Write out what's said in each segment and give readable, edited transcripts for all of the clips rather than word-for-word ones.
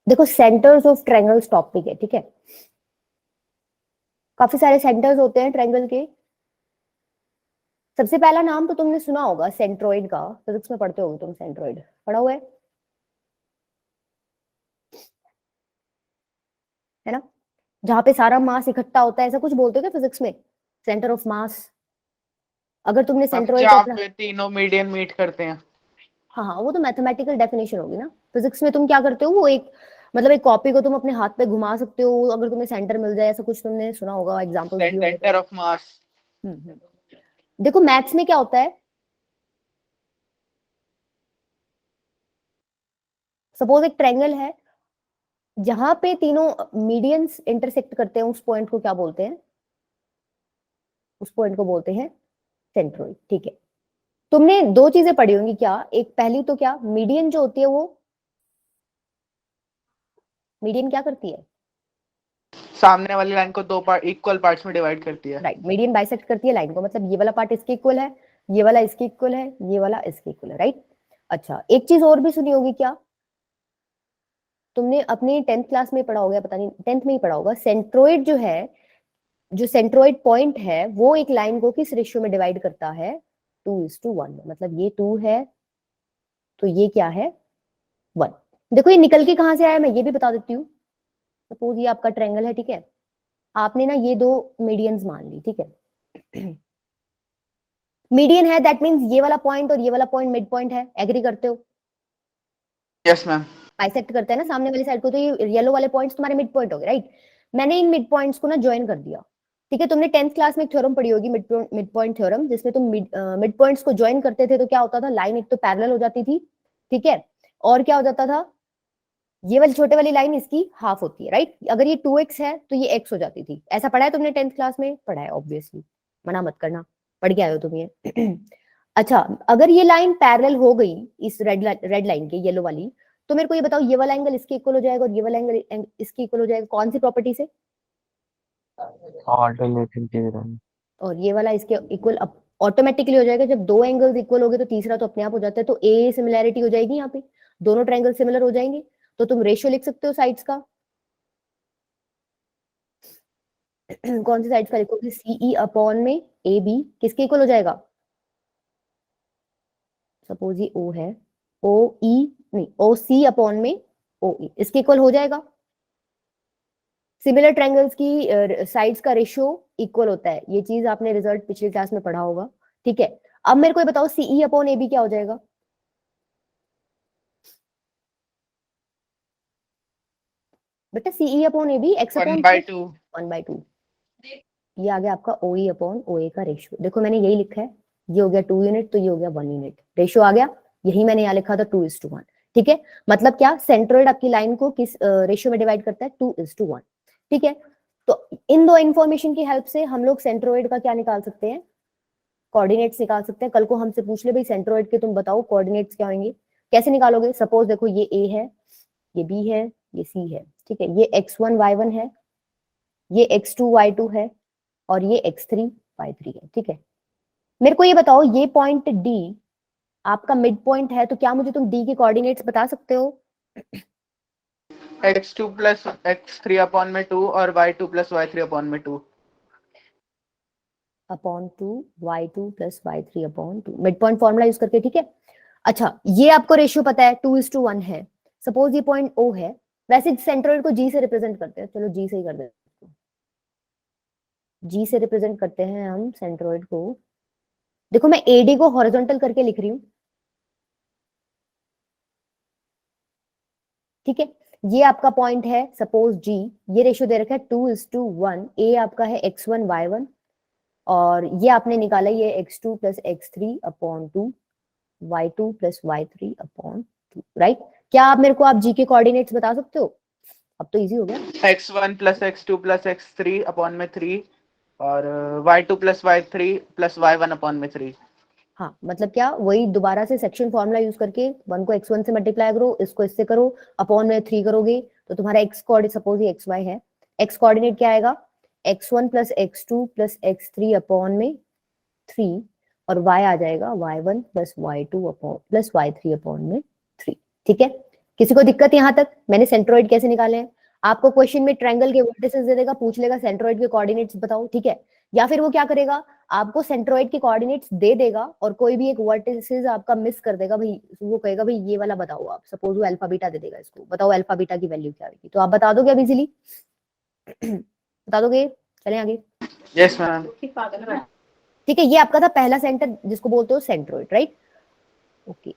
देखो centres of triangles topic है, ठीक है। काफी सारे सेंटर्स होते हैं ट्रायंगल के। सबसे पहला नाम तो तुमने सुना होगा सेंट्रोइड का, फिजिक्स में पढ़ते होगे तुम, सेंट्रोइड पढ़ा हुआ है ना, जहां पे सारा मास इकट्ठा होता है, ऐसा कुछ बोलते हो क्या फिजिक्स में, सेंटर ऑफ मास। अगर तुमने सेंट्रोइड को जहाँ अपना, पे तीनों मीडियन मीट करते हैं। हाँ हाँ, वो तो मैथमेटिकल डेफिनेशन होगी ना। फिजिक्स में तुम क्या करते हो, वो एक मतलब एक कॉपी को तुम अपने हाथ पे घुमा सकते हो, अगर तुम्हें सेंटर मिल जाए, ऐसा कुछ तुमने सुना होगा, एग्जांपल्स दिए होंगे तो। Centre of mass. हम्म। देखो मैथ्स में क्या होता है, सपोज एक ट्रायंगल है, जहां पे तीनों मीडियंस इंटरसेक्ट करते हैं, उस पॉइंट को क्या बोलते हैं, उस पॉइंट को बोलते हैं सेंट्रोइड, ठीक है। तुमने दो चीजें पढ़ी होंगी क्या, एक पहली तो क्या, मीडियन जो होती है वो, मीडियन क्या करती है, सामने वाली लाइन को दो पार्ट इक्वल पार्ट्स में डिवाइड करती है। राइट, मीडियन बाइसेक्ट करती है लाइन को, मतलब ये वाला पार्ट इसके इक्वल है, ये वाला इसके इक्वल है, ये वाला इसके इक्वल है, राइट। अच्छा, एक चीज और भी सुनी होगी क्या, तुमने अपनी 10th क्लास में पढ़ा होगा, पता नहीं 10th में ही पढ़ा होगा, सेंट्रोइड जो है, जो सेंट्रोइड पॉइंट है, वो एक लाइन को किस रेशियो में डिवाइड करता है, 2:1 में। मतलब ये 2 है तो ये क्या है, 1। देखो ये निकल के कहां से आया, मैं ये भी बता देती हूँ। सपोज ये आपका ट्रायंगल है, ठीक है, आपने ना ये दो मीडियंस मान ली, ठीक है। मीडियन है, दैट मींस ये वाला पॉइंट और ये वाला पॉइंट मिड पॉइंट है, एग्री करते हो, यस मैम। बाइसेक्ट करते हैं ना सामने वाली साइड को, तो ये येलो वाले पॉइंट्स तुम्हारे मिड पॉइंट हो गए, राइट। मैंने इन मिड पॉइंट्स को ना ज्वाइन कर दिया, ठीक है। तुमने 10th क्लास में एक थ्योरम पढ़ी होगी, मिड पॉइंट थ्योरम, जिसमें तुम मिड पॉइंट्स को ज्वाइन करते थे तो क्या होता था, लाइन एक तो पैरेलल हो जाती थी, ठीक है, और क्या हो जाता था, ये वाली छोटे वाली लाइन इसकी हाफ होती है, राइट। अगर ये 2x है तो ये x हो जाती थी, ऐसा पढ़ा है तुमने 10th क्लास में, पढ़ा है ऑब्वियसली, मना मत करना, पढ़ के आए हो तुम ये। अच्छा, अगर ये लाइन पैरेलल हो गई इस रेड लाइन के, येलो वाली, तो मेरे को ये बताओ, ये वाला एंगल इसके इक्वल हो जाएगा और ये वाला एंगल इसके इक्वल हो जाएगा, कौन सी प्रॉपर्टी से, ऑल्टरनेटिंग थ्योरम। और ये वाला इसके इक्वल ऑटोमेटिकली हो जाएगा, जब दो एंगल्स इक्वल हो गए तो तीसरा तो अपने आप हो जाता है, तो ए सिमिलैरिटी हो जाएगी यहाँ पे, दोनों ट्रायंगल सिमिलर हो जाएंगे, तो तुम रेशियो लिख सकते हो साइड्स का। कौन सी साइड्स का लिखोगे, सीई अपॉन में ए बी किसके इक्वल हो जाएगा, सपोज ये ओ है, ओ ई, नहीं ओ सी अपॉन में ओ ई, इसके इक्वल हो जाएगा। सिमिलर ट्रायंगल्स की साइड्स का रेशियो इक्वल होता है, ये चीज आपने रिजल्ट पिछली क्लास में पढ़ा होगा, ठीक है। अब मेरे को ये बताओ सीई अपॉन ए बी क्या हो जाएगा, बेटा c upon a b x upon 1/2। 1/2, ये आ गया आपका ओ ई अपॉन ओ ए का रेशियो। देखो मैंने यही लिखा है, ये हो गया 2 यूनिट तो ये हो गया 1 यूनिट, रेशियो आ गया, यही मैंने यहाँ लिखा था 2:1, ठीक है। मतलब क्या, सेंट्रोइड आपकी लाइन को किस रेशियो में डिवाइड करता है, 2:1, ठीक है। तो इन दो इंफॉर्मेशन की हेल्प से हम लोग सेंट्रोइड का क्या निकाल सकते हैं, कोऑर्डिनेट्स निकाल सकते हैं। कल को हमसे पूछ ले भाई सेंट्रोइड के तुम बताओ कोऑर्डिनेट्स क्या होंगे, कैसे निकालोगे, सपोज देखो ये ए है, ये बी है, ये सी है, ठीक है, ये x1 y1 है, ये x2 y2 है, और ये x3 y3 है, ठीक है। मेरे को ये बताओ, ये पॉइंट डी आपका मिड पॉइंट है, तो क्या मुझे तुम डी के कोऑर्डिनेट्स बता सकते हो, x2 प्लस x3 अपॉन में 2 और y2 प्लस y3 अपॉन में 2। Upon 2 y2 plus y3 upon 2, mid point formula use करके, ठीक है। अच्छा, ये आपको रेशियो पता है 2:1 है, सपोज ये पॉइंट ओ है, वैसे सेंट्रोइड को जी से रिप्रेजेंट करते हैं, चलो जी से ही कर देते हैं, जी से रिप्रेजेंट करते हैं हम सेंट्रोइड को। देखो मैं एडी को हॉरिजॉन्टल करके लिख रही हूँ, ठीक है। ये आपका पॉइंट है सपोज जी, ये रेशियो दे रखा है 2:1, ए आपका है x1 y1, और ये आपने निकाला ये x2 plus x3 upon 2, y2 plus y3 upon 2, right. क्या आप मेरे को आप जी के कोऑर्डिनेट्स बता सकते हो, अब तो इजी हो गया। x1 plus x2 plus x3 upon में 3 और y2 plus y3 plus y1 upon में 3। हाँ, मतलब क्या, वही दोबारा से सेक्शन फॉर्मूला यूज करके 1 को x1 से मल्टीप्लाई करो, इसको इससे करो, अपॉन में 3 करोगे, तो तुम्हारा x कोऑर्डिनेट, सपोज ये xy है, x कोऑर्डिनेट क्या आएगा, x1 plus x2 plus x3 upon में 3, और y आ जाएगा y1 plus y2 upon plus y3 upon में 3, ठीक है। किसी को दिक्कत यहाँ तक? मैंने सेंट्रोइड कैसे निकाले हैं? आपको क्वेश्चन में ट्रायंगल के वर्टिसेस दे देगा, पूछ लेगा सेंट्रोइड के कोऑर्डिनेट्स बताओ, ठीक है? या फिर वो क्या करेगा, आपको सेंट्रोइड के कोऑर्डिनेट्स दे देगा और कोई भी एक वर्टिसेस आपका मिस कर देगा भाई, वो कहेगा भाई ये वाला बताओ आप, सपोज वो अल्फा बीटा दे देगा, इसको बताओ अल्फा बीटा की वैल्यू क्या आएगी, तो आप बता दोगे अब इजीली? बता दोगे? चलें आगे। Yes ma'am. ठीक है, ये आपका था पहला सेंटर जिसको बोलते हो सेंट्रोइड, राइट? ओके।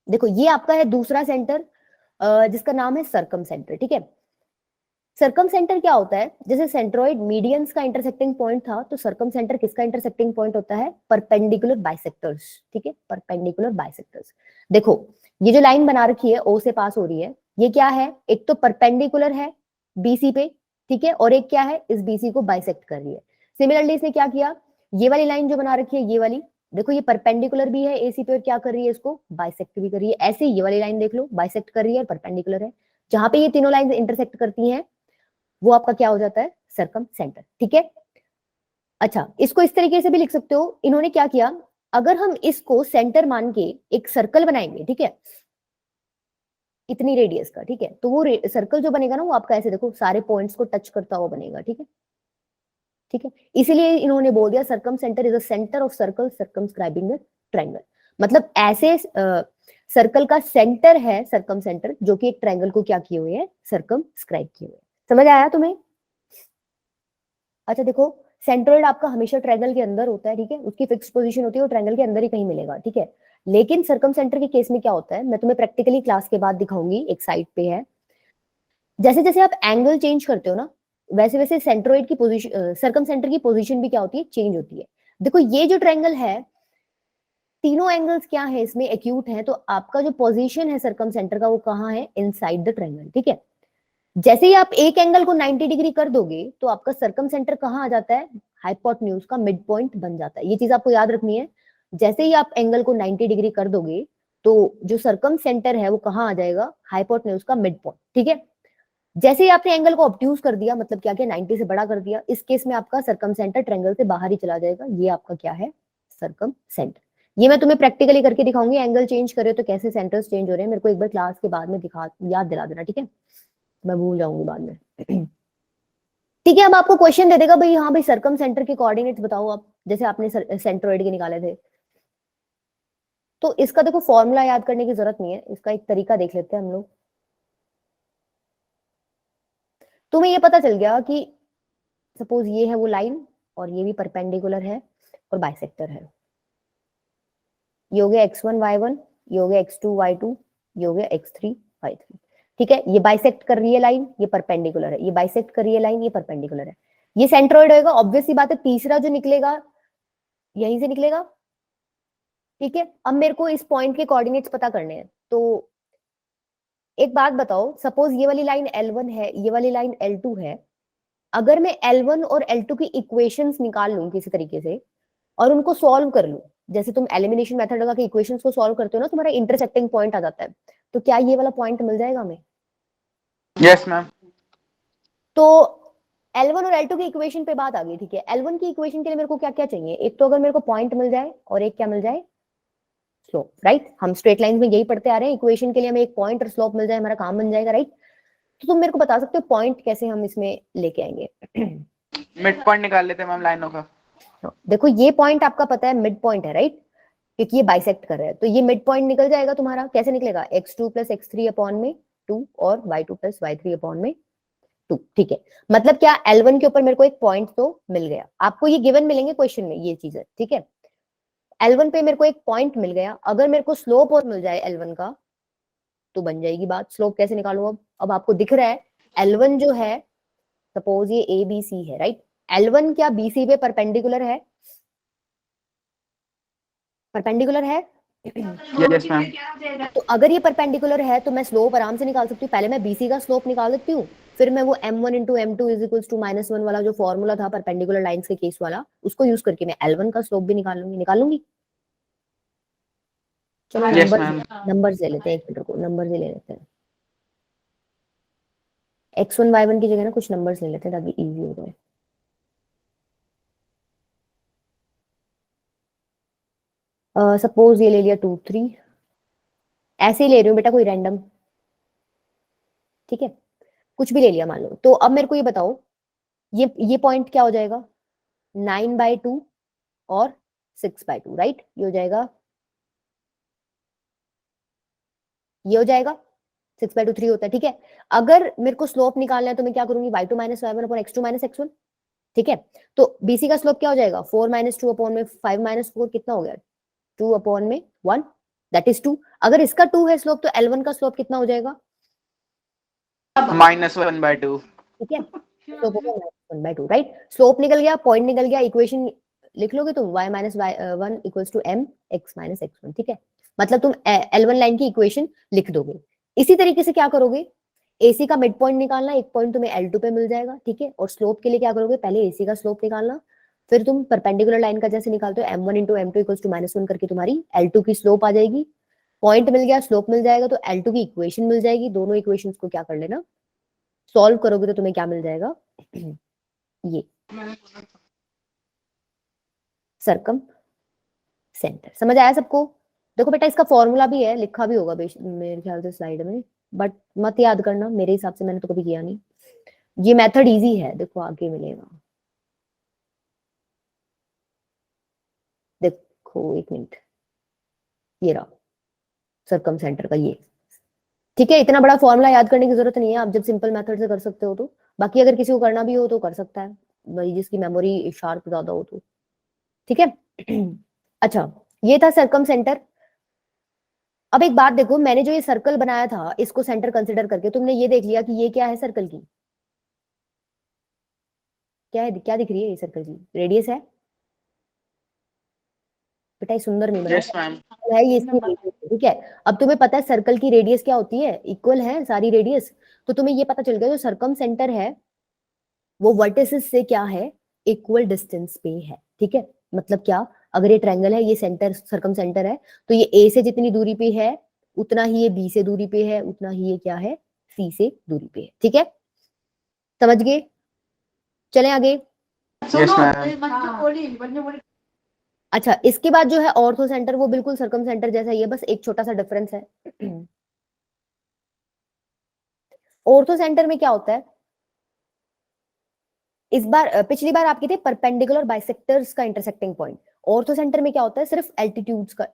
देखो ये आपका है दूसरा सेंटर जिसका नाम है सर्कम सेंटर, ठीक है? सर्कम सेंटर क्या होता है? जैसे सेंट्रोइड मीडियंस का इंटरसेक्टिंग पॉइंट था, तो सर्कम सेंटर किसका इंटरसेक्टिंग पॉइंट होता है? परपेंडिकुलर बाइसेक्टर्स, ठीक है? Perpendicular bisectors. देखो ये जो लाइन बना रखी है ओ से पास हो रही है, ये क्या है? एक तो परपेंडिकुलर है बीसी पे, ठीक है, और एक क्या है, इस बीसी को बाइसेक्ट कर रही है। सिमिलरली इसने क्या किया, ये वाली लाइन जो बना रखी है, ये वाली देखो, ये परपेंडिकुलर भी है एसी पे और क्या कर रही है, इसको बाइसेक्ट भी कर रही है। ऐसे ये वाली लाइन देख लो, बाइसेक्ट कर रही है, परपेंडिकुलर है। जहां पे ये तीनों लाइन इंटरसेक्ट करती हैं वो आपका क्या हो जाता है? सर्कम सेंटर, ठीक है? अच्छा, इसको इस तरीके से भी लिख सकते हो, इन्होंने क्या किया, अगर हम इसको सेंटर मान के एक सर्कल बनाएंगे, ठीक है, इतनी रेडियस का, ठीक है, तो वो सर्कल जो बनेगा ना, वो आपका ऐसे देखो सारे पॉइंट्स को टच करता हुआ बनेगा, ठीक है? ठीक है, इसीलिए इन्होंने बोल दिया circum centre is a centre of circle circumscribing the triangle. मतलब ऐसे सर्कल का सेंटर है सर्कम सेंटर, जो कि एक ट्रायंगल को क्या किए हुए है? सर्कमस्क्राइब किए हुए। समझ आया तुम्हें? अच्छा देखो, सेंट्रोइड आपका हमेशा ट्रायंगल के अंदर होता है, ठीक है, उसकी फिक्स पोजीशन होती है, वो ट्रायंगल के अंदर ही कहीं मिलेगा, ठीक है? लेकिन सर्कम सेंटर के केस में क्या होता है, मैं तुम्हें प्रैक्टिकली क्लास के बाद दिखाऊंगी, एक साइड पे है। जैसे जैसे आप एंगल चेंज करते हो ना, वैसे वैसे सेंट्रोइड की पोजीशन, सर्कम सेंटर की पोजीशन भी क्या होती है? चेंज होती है। देखो ये जो ट्रायंगल है, तीनों एंगल्स क्या है इसमें? एक्यूट है, तो आपका जो पोजीशन है सर्कम सेंटर का, वो कहाँ है? इनसाइड द ट्रायंगल, ठीक है? जैसे ही आप एक एंगल को 90 डिग्री कर दोगे, तो आपका सर्कम सेंटर कहाँ आ जाता है? हाइपोटेन्यूज का मिड पॉइंट बन जाता है। ये चीज आपको याद रखनी है। जैसे ही आप एंगल को 90 डिग्री कर दोगे, तो जो सर्कम सेंटर है वो कहाँ आ जाएगा? हाइपोटेन्यूज का मिड पॉइंट, ठीक है? जैसे ही आपने एंगल को ऑब्ट्यूज कर दिया, मतलब क्या किया? 90 से बड़ा कर दिया, इस केस में आपका सर्कम सेंटर ट्रायंगल से बाहर ही चला जाएगा। ये आपका क्या है? Circum centre. ये मैं तुम्हें प्रैक्टिकली करके दिखाऊंगी, एंगल चेंज करे तो कैसे सेंटर्स चेंज हो रहे हैं, मेरे को एक बार क्लास के बाद में दिखा, याद दिला देना, ठीक है? मैं भूल जाऊंगी बाद में। ठीक है, अब आपको क्वेश्चन दे देगा भाई, हाँ भाई सर्कम सेंटर के कोऑर्डिनेट्स बताओ आप, जैसे आपने सेंट्रोइड के निकाले थे। तो इसका देखो फॉर्मूला याद करने की जरूरत नहीं है, इसका एक तरीका देख लेते हैं हम लोग। तुम्हें ये पता चल गया कि सपोज ये है वो लाइन, और ये भी परपेंडिकुलर है और बाइसेक्टर है। ये हो गया x1 y1, ये हो गया x2 y2, ये हो गया x3 y3, ठीक है? ये बाइसेक्ट कर रही है लाइन, ये परपेंडिकुलर है, ये बाइसेक्ट कर रही है लाइन, ये परपेंडिकुलर है। ये सेंट्रोइड होएगा, ऑब्वियस सी बात है, तीसरा जो निकलेगा यहीं से निकलेगा, ठीक है? अब मेरे को इस पॉइंट के कोऑर्डिनेट्स पता करने हैं, तो एक बात बताओ, सपोज ये वाली लाइन L1 है, ये वाली लाइन L2 है। अगर मैं L1 और L2 की इक्वेशंस निकाल लूं किसी तरीके से और उनको सॉल्व कर लूं, जैसे तुम एलिमिनेशन मेथड लगा के इक्वेशंस को सॉल्व करते हो ना, तुम्हारा इंटरसेक्टिंग पॉइंट आ जाता है, तो क्या ये वाला पॉइंट मिल जाएगा हमें? Yes ma'am. तो L1 और L2 की इक्वेशन पे बात आ गई, ठीक है? L1 की इक्वेशन के लिए मेरे को क्या क्या चाहिए? एक तो अगर मेरे को पॉइंट मिल जाए, और एक क्या मिल जाए? Slope, right? हम स्ट्रेट लाइन में यही पढ़ते आ रहे हैं, इक्वेशन के लिए हमें एक पॉइंट और स्लोप मिल जाए, हमारा काम बन जाएगा, राइट? तो तुम मेरे को बता सकते हो पॉइंट कैसे हम इसमें लेके आएंगे? मिड पॉइंट निकाल लेते हैं मैम लाइनों का। देखो ये पॉइंट आपका पता है मिड पॉइंट है, राइट? क्योंकि ये बाइसेक्ट कर रहा है, तो ये मिड पॉइंट निकल जाएगा तुम्हारा। कैसे निकलेगा? x2 प्लस x3 अपॉन में 2 और y2 प्लस y3 अपॉन में 2, ठीक है? मतलब क्या, L1 के ऊपर मेरे को एक पॉइंट तो मिल गया, आपको ये गिवन मिलेंगे क्वेश्चन में ये चीज है, ठीक है? L1 पे मेरे को एक पॉइंट मिल गया, अगर मेरे को स्लोप और मिल जाए L1 का, तो बन जाएगी बात। स्लोप कैसे निकालूं? अब आपको दिख रहा है L1 जो है, सपोज ये ABC है, राइट? L1 क्या BC पे परपेंडिकुलर है? परपेंडिकुलर है। Yes ma'am. तो अगर ये परपेंडिकुलर है, तो मैं स्लोप आराम से निकाल सकती हूँ। पहले मैं बीसी का स्लोप निकाल देती हूँ, फिर मैं वो m1 into m2 is equals to -1 वाला जो फॉर्मूला था परपेंडिकुलर लाइंस के केस वाला, उसको यूज करके मैं L1 का स्लोप भी निकालूंगी। चलो यस नंबर मैम। नंबर ले लेते हैं, एक मिनट को नंबर ले लेते हैं। x1 y1 की जगह ना कुछ नंबर्स ले लेते हैं ताकि इजी हो जाए। सपोज ये ले लिया 2 3, ऐसे ही ले रही हूँ बेटा, कोई रैंडम, ठीक है, कुछ भी ले लिया मान लो। तो अब मेरे को ये बताओ, ये पॉइंट क्या हो जाएगा, 9/2 और 6/2, राइट? ये हो जाएगा, ये हो जाएगा 6/2 3 होता है, ठीक है। अगर मेरे को स्लोप निकालना है तो मैं क्या करूंगी, y2 minus y1 upon x2 minus x1, ठीक है। तो BC का स्लोप क्या हो जाएगा, 4 माइनस 2 अपॉन में 5 माइनस 4 कितना हो गया, 2 अपॉन में 1, दैट इज 2। अगर इसका 2 है स्लोप तो L1 का स्लोप कितना हो जाएगा, -1/2। ठीक है, स्लोप हो गया -1/2, राइट? स्लोप निकल गया, पॉइंट निकल गया, इक्वेशन लिख लोगे तुम, y minus y1 equals to m x minus x1, ठीक है। मतलब तुम L1 लाइन की इक्वेशन लिख दोगे। इसी तरीके से क्या करोगे, AC का मिड पॉइंट निकालना, एक पॉइंट तुम्हें L2 पे मिल जाएगा, ठीक है। और स्लोप के लिए क्या करोगे, पहले AC का स्लोप निकालना, फिर तुम परपेंडिकुलर लाइन का जैसे निकालते हो m1 into m2 equals to -1 करके तुम्हारी L2 की स्लोप आ जाएगी। पॉइंट मिल गया, स्लोप मिल जाएगा, तो L2 की इक्वेशन मिल जाएगी। दोनों इक्वेशंस को क्या कर लेना, सॉल्व करोगे तो तुम्हें क्या मिल जाएगा, ये सरकम सेंटर। समझ आया सबको? देखो बेटा, इसका फॉर्मूला भी है, लिखा भी होगा मेरे ख्याल से स्लाइड में, बट मत याद करना, मेरे हिसाब से मैंने तो कभी किया नहीं। ये मेथड इजी है, देखो आगे मिलेगा, देखो एक मिनट, ये रहा सरकम सेंटर का ये, ठीक है। इतना बड़ा फॉर्मूला याद करने की जरूरत नहीं है, आप जब सिंपल मेथड से कर सकते हो तो। बाकी अगर किसी को करना भी हो तो कर सकता है, भाई जिसकी मेमोरी शार्प ज्यादा हो तो, ठीक है। अच्छा, ये था सरकम सेंटर। अब एक बात देखो, मैंने जो ये सर्कल बनाया था इसको सेंटर कंसिडर करके, तुमने ये देख लिया कि ये क्या है सर्कल की, क्या है, क्या दिख रही है ये सर्कल की, रेडियस है बेटा, ये सुंदर नहीं बना यस मैम। है, ये इसकी रेडियस है, ठीक है। अब तुम्हें पता है सर्कल की रेडियस क्या होती है, इक्वल है सारी रेडियस। तो तुम्हें ये पता चल गया जो सर्कम सेंटर है वो वर्टिसेस से क्या है, इक्वल डिस्टेंस पे है, ठीक है। मतलब क्या, अगर ये ट्रायंगल है, ये सेंटर सर्कम सेंटर है, तो ये ए से जितनी दूरी पे है उतना ही ये बी से दूरी पे है, उतना ही ये क्या है, सी से दूरी पे है, ठीक है। समझ गए? चलें आगे। Yes ma'am. अच्छा, इसके बाद जो है ऑर्थो सेंटर, वो बिल्कुल सर्कम सेंटर जैसा ही है, बस एक छोटा सा डिफरेंस है। ऑर्थो सेंटर में क्या होता है, इस बार पिछली बार आपके थे परपेंडिकुलर बाइसेक्टर्स का इंटरसेक्टिंग पॉइंट, ऑर्थो सेंटर में क्या होता है, सिर्फ एल्टीट्यूड्स का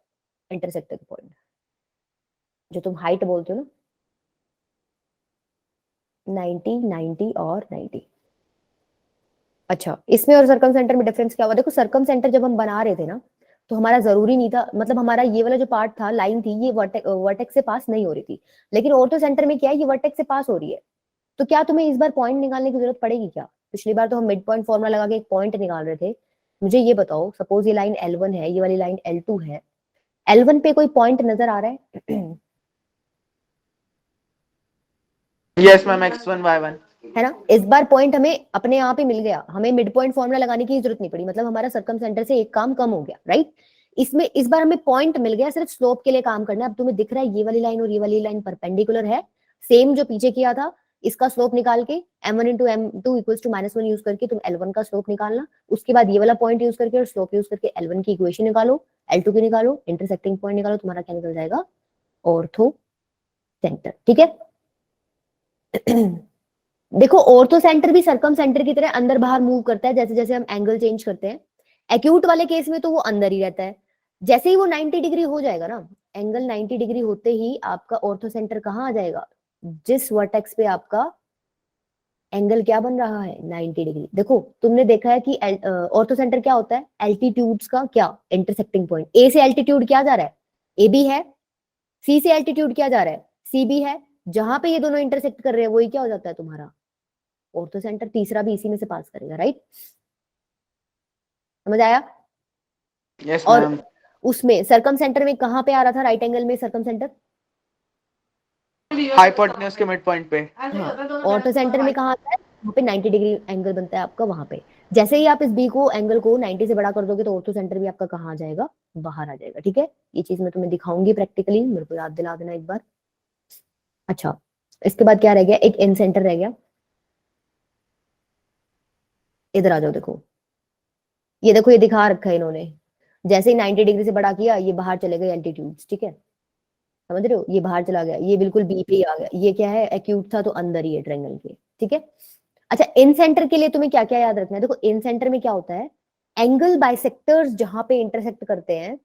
इंटरसेक्टिंग पॉइंट, जो तुम हाइट बोलते हो ना, 90 90 और 90। अच्छा, इसमें और सर्कम सेंटर में डिफरेंस क्या हुआ, देखो सर्कम सेंटर जब हम बना रहे थे ना, तो हमारा जरूरी नहीं था, मतलब हमारा ये वाला जो पार्ट था, लाइन थी, ये वर्टेक्स से पास नहीं हो रही थी। लेकिन ऑर्थो सेंटर में क्या है, ये वर्टेक्स से पास हो रही है। तो क्या तुम्हें इस बार पॉइंट निकालने की जरूरत पड़ेगी क्या, पिछली बार तो हम मिड पॉइंट फॉर्मूला लगा के एक पॉइंट निकाल रहे थे। मुझे ये बताओ, सपोज ये लाइन L1 है, ये वाली लाइन L2 है, L1 पे कोई पॉइंट नजर आ रहा है? Yes ma'am, x1 y1। है ना, इस बार पॉइंट हमें अपने आप ही मिल गया, हमें मिड पॉइंट फॉर्मूला लगाने की जरूरत नहीं पड़ी, मतलब हमारा सर्कम सेंटर से एक काम कम हो गया, राइट। इसमें इस बार हमें पॉइंट मिल गया, सिर्फ स्लोप के लिए काम करना है। अब तुम्हें दिख रहा है ये वाली लाइन और ये वाली लाइन परपेंडिकुलर है, सेम जो पीछे किया था, इसका स्लोप निकाल के m1 into m2 equals to -1 use करके तुम L1 का स्लोप निकालना, उसके बाद ये वाला पॉइंट यूज करके और स्लोप यूज करके L1 की इक्वेशन निकालो, L2 की निकालो, इंटरसेक्टिंग पॉइंट निकालो, तुम्हारा क्या निकल जाएगा, ऑर्थो सेंटर, ठीक है। देखो, ऑर्थो सेंटर भी सर्कम सेंटर की तरह अंदर बाहर मूव करता है, जैसे जैसे हम एंगल चेंज करते हैं। एक्यूट वाले केस में तो वो अंदर ही रहता है, जैसे ही वो 90 डिग्री हो जाएगा ना, एंगल 90 डिग्री होते ही आपका ऑर्थो सेंटर कहाँ आ जाएगा, जिस वर्टेक्स पे आपका एंगल क्या बन रहा है, 90 डिग्री। देखो, तुमने देखा है कि ऑर्थो सेंटर क्या होता है, एल्टीट्यूड्स का क्या इंटरसेक्टिंग पॉइंट, ए से एल्टीट्यूड क्या जा रहा है, ए बी है, सी से एल्टीट्यूड क्या जा रहा है, सी बी है, जहां पे ये दोनों इंटरसेक्ट कर रहे हैं वही क्या हो जाता है तुम्हारा ऑर्थो सेंटर, तीसरा भी इसी में से पास करेगा, राइट। समझ आया? यस और मैम। उसमें सरकम सेंटर में कहां पे आ रहा था, राइट एंगल में सरकम सेंटर, हाइपोटेन्यूज के मिड पॉइंट पे। हाँ। ऑर्थो सेंटर में कहाँ आता है, वहां पे 90 डिग्री एंगल बनता है आपका वहां पे। जैसे ही आप इस बी को एंगल को 90 से बड़ा कर दोगे तो ऑर्थो सेंटर भी आपका कहाँ आ जाएगा, बाहर आ जाएगा, ठीक है। ये चीज मैं तुम्हें दिखाऊंगी प्रैक्टिकली, मेरे को याद दिला देना एक बार। अच्छा, इसके बाद क्या रह गया, एक इन सेंटर रह गया, इधर आ जाओ, देखो ये, देखो ये दिखा रखा है इन्होंने, जैसे ही 90 डिग्री से बड़ा किया ये बाहर चले गए एल्टीट्यूड्स, ठीक है। समझ रहे हो, ये बाहर चला गया, ये बिल्कुल बी पे ही आ गया, ये क्या है एक्यूट था तो अंदर ही है ट्रायंगल के, ठीक है। अच्छा इन सेंटर के लिए तुम्हें क्या क्या याद रखना है, देखो इन सेंटर में क्या होता है, एंगल बाइसेक्टर्स जहां पे इंटरसेक्ट करते हैं,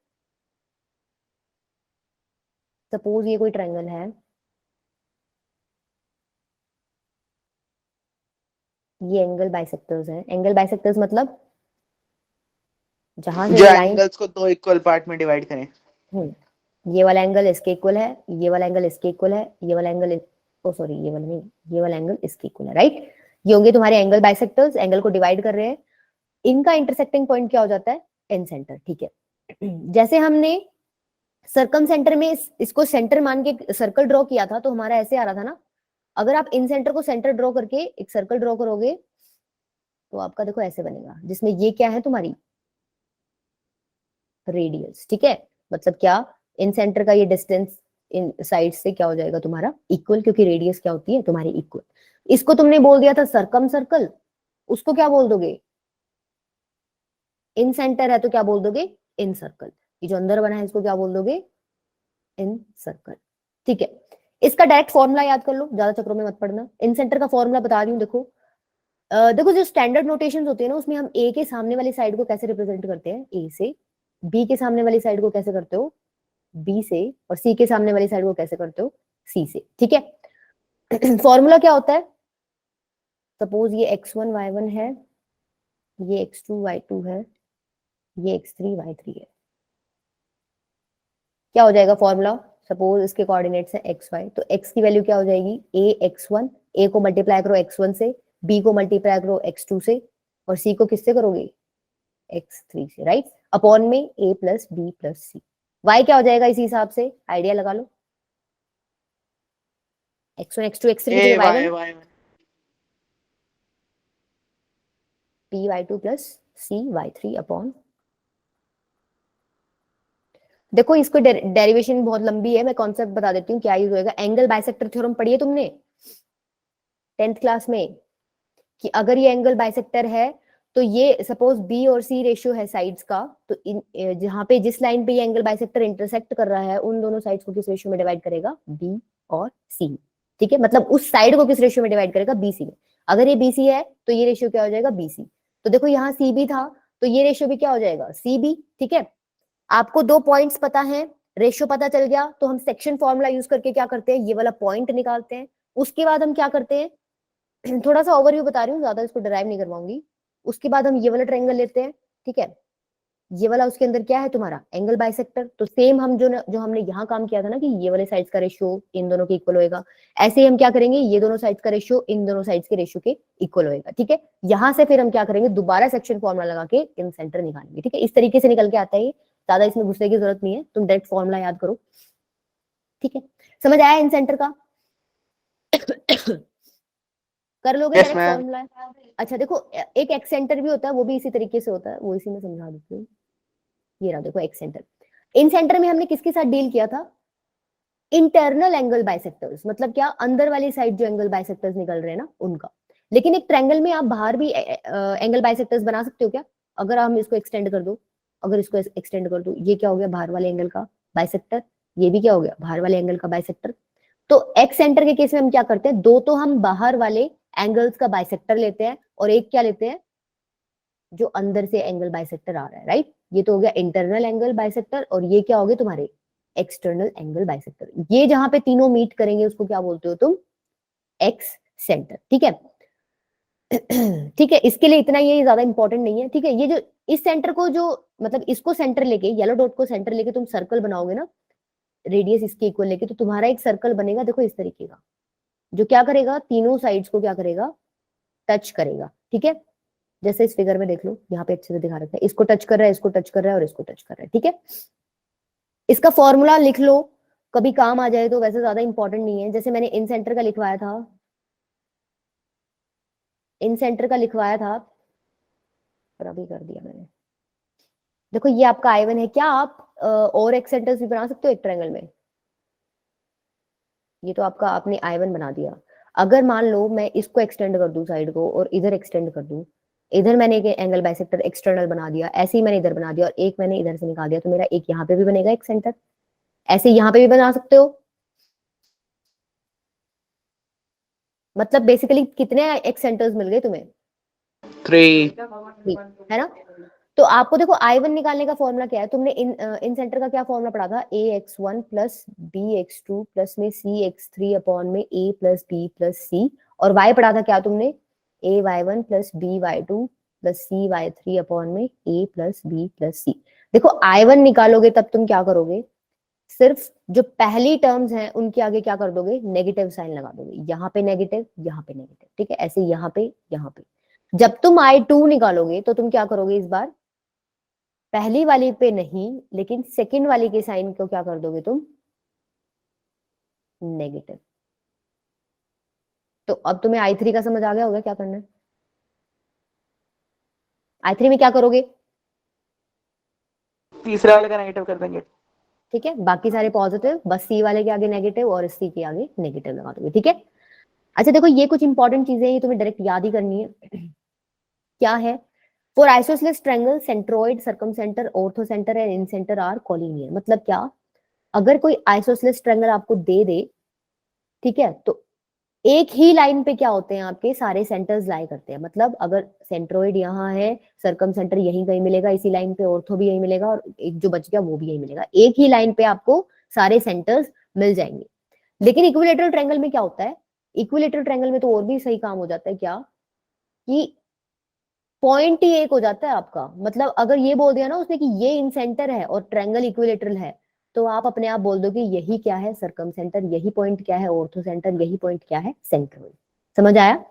सपोज ये कोई ट्रायंगल है, ये एंगल बाइसेक्टर्स है, एंगल बाइसेक्टर्स मतलब जहां से जो ये लाइन, एंगल्स को दो इक्वल पार्ट में डिवाइड करें। ये वाला एंगल इसके इक्वल है, ये वाला एंगल इसके इक्वल है, ये वाला एंगल ओ सॉरी ये वाला नहीं, ये वाला एंगल इसके इक्वल है, राइट। ये होंगे तुम्हारे एंगल बाइसेक्टर्स, एंगल को डिवाइड कर रहे हैं, इनका इंटरसेक्टिंग पॉइंट क्या हो जाता है, एन सेंटर, ठीक है। जैसे हमने सर्कम सेंटर में इसको सेंटर मान के सर्कल ड्रॉ किया था तो हमारा ऐसे आ रहा था ना, अगर आप इन सेंटर को सेंटर ड्रॉ करके एक सर्कल ड्रॉ करोगे तो आपका देखो ऐसे बनेगा, जिसमें ये क्या है तुम्हारी रेडियस, ठीक है। मतलब क्या, इन सेंटर का ये डिस्टेंस इन साइड से क्या हो जाएगा तुम्हारा इक्वल, क्योंकि रेडियस क्या होती है तुम्हारी इक्वल। इसको तुमने बोल दिया था सर्कम सर्कल, उसको क्या बोल दोगे, इन सेंटर है तो क्या बोल दोगे, इन सर्कल। ये जो अंदर बना है इसको क्या बोल दोगे, इन सर्कल, ठीक है। इसका डायरेक्ट फॉर्मूला याद कर लो, ज्यादा चक्रों में मत पड़ना, इन सेंटर का फॉर्मूला बता रही हूँ, देखो देखो जो स्टैंडर्ड नोटेशंस होती है ना उसमें हम ए के सामने वाली साइड को कैसे रिप्रेजेंट करते हैं, ए से, बी के सामने वाली साइड को कैसे करते हो, बी से, और सी के सामने वाली साइड को कैसे करते हो, सी से, ठीक है। फॉर्मूला क्या होता है, सपोज ये x1 y1 है, ये x2 y2 है, ये x3 y3 है, क्या हो जाएगा फॉर्मूला, सपोज इसके कोऑर्डिनेट्स है एक्स वाई, तो x की वैल्यू क्या हो जाएगी, a x1, a को मल्टीप्लाई करो x1 से, b को मल्टीप्लाई करो x2 से, और c को किससे करोगे, x3 से, राइट, अपॉन में a प्लस बी प्लस सी। y क्या हो जाएगा इसी हिसाब से, आइडिया लगा लो, x1 x2 x3 की ए जगह y y1 y p y2 plus c y3 upon, देखो इसको डेरिवेशन बहुत लंबी है, मैं कॉन्सेप्ट बता देती हूँ क्या यूज होएगा। एंगल बाइसेक्टर थ्योरम पढ़ी है तुमने 10th क्लास में, कि अगर ये एंगल बाइसेक्टर है तो ये सपोज बी और सी रेशियो है साइड्स का, तो इन जहां पे जिस लाइन पे ये एंगल बाइसेक्टर इंटरसेक्ट कर रहा है उन दोनों साइड्स को किस रेशियो में डिवाइड करेगा, बी और सी, ठीक है। मतलब उस साइड को किस रेशियो में डिवाइड करेगा, बीसी में। अगर ये बीसी है तो ये रेशियो क्या हो जाएगा, बीसी। तो देखो यहाँ सी बी था तो ये रेशियो भी क्या हो जाएगा, सी बी, ठीक है। आपको दो पॉइंट्स पता है, रेशियो पता चल गया, तो हम सेक्शन फॉर्मूला यूज करके क्या करते हैं, ये वाला पॉइंट निकालते हैं। उसके बाद हम क्या करते हैं, थोड़ा सा ओवरव्यू बता रही हूँ, ज्यादा इसको ड्राइव नहीं करवाऊंगी। उसके बाद हम ये वाला ट्रायंगल लेते हैं, ठीक है, ये वाला उसके अंदर क्या है तुम्हारा एंगल बाइसेक्टर, तो सेम हम जो हमने यहाँ काम किया था ना कि ये वाले साइड्स का रेशियो इन दोनों के इक्वल होएगा, ऐसे ही हम क्या करेंगे, ये दोनों साइड्स का रेशियो इन दोनों साइड्स के रेशियो के इक्वल होएगा, ठीक है। यहां से फिर हम क्या करेंगे, दोबारा सेक्शन फॉर्मूला लगा के इन सेंटर निकालेंगे, ठीक है। इस तरीके से निकल के आता है, ज्यादा इसमें घुसने की जरूरत नहीं है, तुम डायरेक्ट फॉर्मूला याद करो, ठीक है। समझ आया इन सेंटर का, कर लोगे यस डायरेक्ट मैम। फॉर्मूला। अच्छा देखो एक एक्स सेंटर भी होता है, वो भी इसी तरीके से होता है, वो इसी में समझा देती हूँ। ये रहा देखो एक्स सेंटर, इन सेंटर में हमने किसके साथ डील किया था, इंटरनल एंगल बाइसेक्टर्स, मतलब क्या, अंदर वाली साइड जो एंगल बाइसेक्टर्स निकल रहे हैं ना उनका। लेकिन एक ट्रायंगल में आप बाहर भी एंगल बाइसेक्टर्स बना सकते हो क्या, अगर हम इसको एक्सटेंड कर दो, अगर इसको एक्सटेंड कर दो, ये क्या हो गया बाहर वाले एंगल का बाइसेक्टर, ये भी क्या हो गया बाहर वाले एंगल का बाइसेक्टर। तो एक्स सेंटर के केस में हम क्या करते हैं, दो तो हम बाहर वाले एंगल्स का बाइसेक्टर लेते हैं और एक क्या लेते हैं, जो अंदर से एंगल बाइसेक्टर आ रहा है, राइट। ये तो हो गया इंटरनल एंगल बाइसेक्टर, और ये क्या हो गए तुम्हारे एक्सटर्नल एंगल बाइसेक्टर। ये जहां पे तीनों मीट करेंगे उसको क्या बोलते हो तुम, एक्स सेंटर, ठीक है। ठीक है, इसके लिए इतना ये ज्यादा इंपॉर्टेंट नहीं है, ठीक है। ये जो इस सेंटर को जो मतलब इसको सेंटर लेके, येलो डॉट को सेंटर लेके तुम सर्कल बनाओगे ना, रेडियस इसके इक्वल लेके, तो तुम्हारा एक सर्कल बनेगा देखो इस तरीके का, जो क्या करेगा, तीनों साइड्स को क्या करेगा, टच करेगा, ठीक है। जैसे इस फिगर में देख लो, यहाँ पे अच्छे से दिखा रखा है, इसको टच कर रहा है, इसको टच कर रहा है और इसको टच कर रहा है, ठीक है। इसका फॉर्मूला लिख लो, कभी काम आ जाए तो, वैसे ज्यादा इंपॉर्टेंट नहीं है। जैसे मैंने इन सेंटर का लिखवाया था, इन सेंटर का लिखवाया था, पर अभी कर दिया मैंने। देखो ये आपका I1 है, क्या आप और एक सेंटर्स भी बना सकते हो एक ट्रायंगल में, ये तो आपका आपने I1 बना दिया। अगर मान लो मैं इसको एक्सटेंड कर दूं साइड को, और इधर एक्सटेंड कर दूं, इधर मैंने एक एंगल बाइसेक्टर एक्सटर्नल बना दिया, ऐसे ही मैंने इधर बना दिया और एक मैंने इधर से निकाल दिया, तो मेरा एक यहाँ पे भी बनेगा एक सेंटर, ऐसे यहाँ पे भी बना सकते हो। मतलब बेसिकली कितने एक्स सेंटर्स मिल गए तुम्हें? 3. ठीक है ना। तो आपको देखो I1 निकालने का फॉर्मूला क्या है, तुमने इन सेंटर का क्या फॉर्मूला पढ़ा था, ax1 प्लस bx2 प्लस में cx3 अपॉन में a plus b plus c, और y पढ़ा था क्या तुमने, ay1 plus by2 plus cy3 upon में a plus b plus c। देखो I1 निकालोगे तब तुम क्या करोगे, सिर्फ जो पहली टर्म्स हैं उनके आगे क्या कर दोगे, नेगेटिव साइन लगा दोगे, यहाँ पे नेगेटिव, यहाँ पे नेगेटिव, ठीक है, ऐसे यहाँ पे यहाँ पे। जब तुम I2 निकालोगे तो तुम क्या करोगे, इस बार पहली वाली पे नहीं लेकिन सेकंड वाली के साइन को क्या कर दोगे तुम, नेगेटिव। तो अब तुम्हें I3 का समझ आ गया होगा क्या करना है। I3 में क्या करोगे, तीसरे वाले का नेगेटिव कर देंगे। ठीक है, बाकी सारे पॉजिटिव, बस सी वाले के आगे नेगेटिव और सी के आगे नेगेटिव लगा दोगे, ठीक है। अच्छा देखो ये कुछ इंपॉर्टेंट चीजें हैं, ये तुम्हें डायरेक्ट याद ही करनी है। क्या है, for isosceles triangle centroid circum center ortho center and in center are collinear. मतलब क्या, अगर कोई आइसोसेलेस ट्रायंगल आपको दे दे, ठीक है, तो एक ही लाइन पे क्या होते हैं आपके सारे सेंटर्स लाई करते हैं। मतलब अगर सेंट्रोइड यहाँ है, सर्कम सेंटर यहीं कहीं मिलेगा इसी लाइन पे, ऑर्थो भी यहीं मिलेगा और एक जो बच गया वो भी यहीं मिलेगा, एक ही लाइन पे आपको सारे सेंटर्स मिल जाएंगे। लेकिन इक्विलेटरल ट्रायंगल में क्या होता है, इक्विलेटरल ट्रायंगल में तो और भी सही काम हो जाता है, क्या कि पॉइंट ही एक हो जाता है आपका। मतलब अगर ये बोल दिया ना उसने कि ये इन सेंटर है और ट्रायंगल इक्विलेटरल है, तो आप अपने आप बोल दो कि यही क्या है, सर्कम सेंटर, यही पॉइंट क्या है, ऑर्थो सेंटर, यही पॉइंट क्या है, सेंट्रोइड। समझ आया।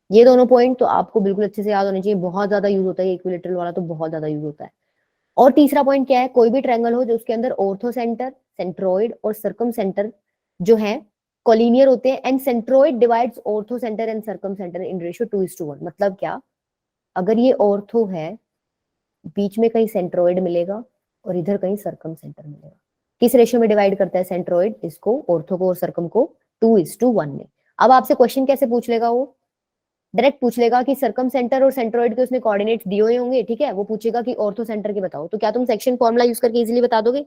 ये दोनों पॉइंट तो आपको बिल्कुल अच्छे से याद होने चाहिए, बहुत ज्यादा यूज होता है इक्विलेटरल वाला, तो बहुत ज्यादा यूज होता है। और तीसरा पॉइंट क्या है, कोई भी ट्रायंगल हो जो उसके अंदर ऑर्थो सेंटर, सेंट्रोइड और सर्कम सेंटर जो है कोलिनियर होते हैं, and centroid divides ortho center and circum centre in ratio 2:1। मतलब क्या, अगर ये ऑर्थो है, बीच में कहीं सेंट्रोइड मिलेगा और इधर कहीं सर्कम सेंटर मिलेगा। किस रेशियो में डिवाइड करता है सेंट्रोइड इसको, ऑर्थो को और सर्कम को, 2:1 में। अब आपसे क्वेश्चन कैसे पूछ लेगा वो, डायरेक्ट पूछ लेगा कि सर्कम सेंटर और सेंट्रोइड के उसने कोऑर्डिनेट्स दिए हुए होंगे, ठीक है, वो पूछेगा कि ऑर्थो सेंटर के बताओ, तो क्या तुम सेक्शन फॉर्मूला यूज करके इजीली बता दोगे।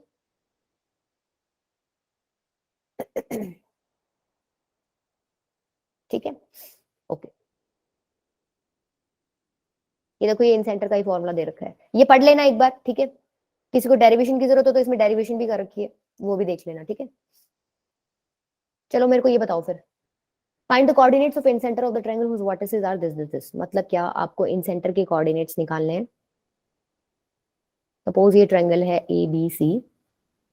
ठीक है, ओके। ये देखो ये इन सेंटर का ही फॉर्मूला दे रखा है, ये पढ़ लेना एक बार, ठीक है। किसी को डेरिवेशन की जरूरत हो तो इसमें डेरिवेशन भी कर रखी है, वो भी देख लेना, ठीक है। चलो मेरे को ये बताओ फिर, find the coordinates of in center of the triangle whose vertices are this this this. मतलब क्या, आपको इन सेंटर के कोऑर्डिनेट्स निकालने हैं। सपोज ये ट्रायंगल है ए बी सी,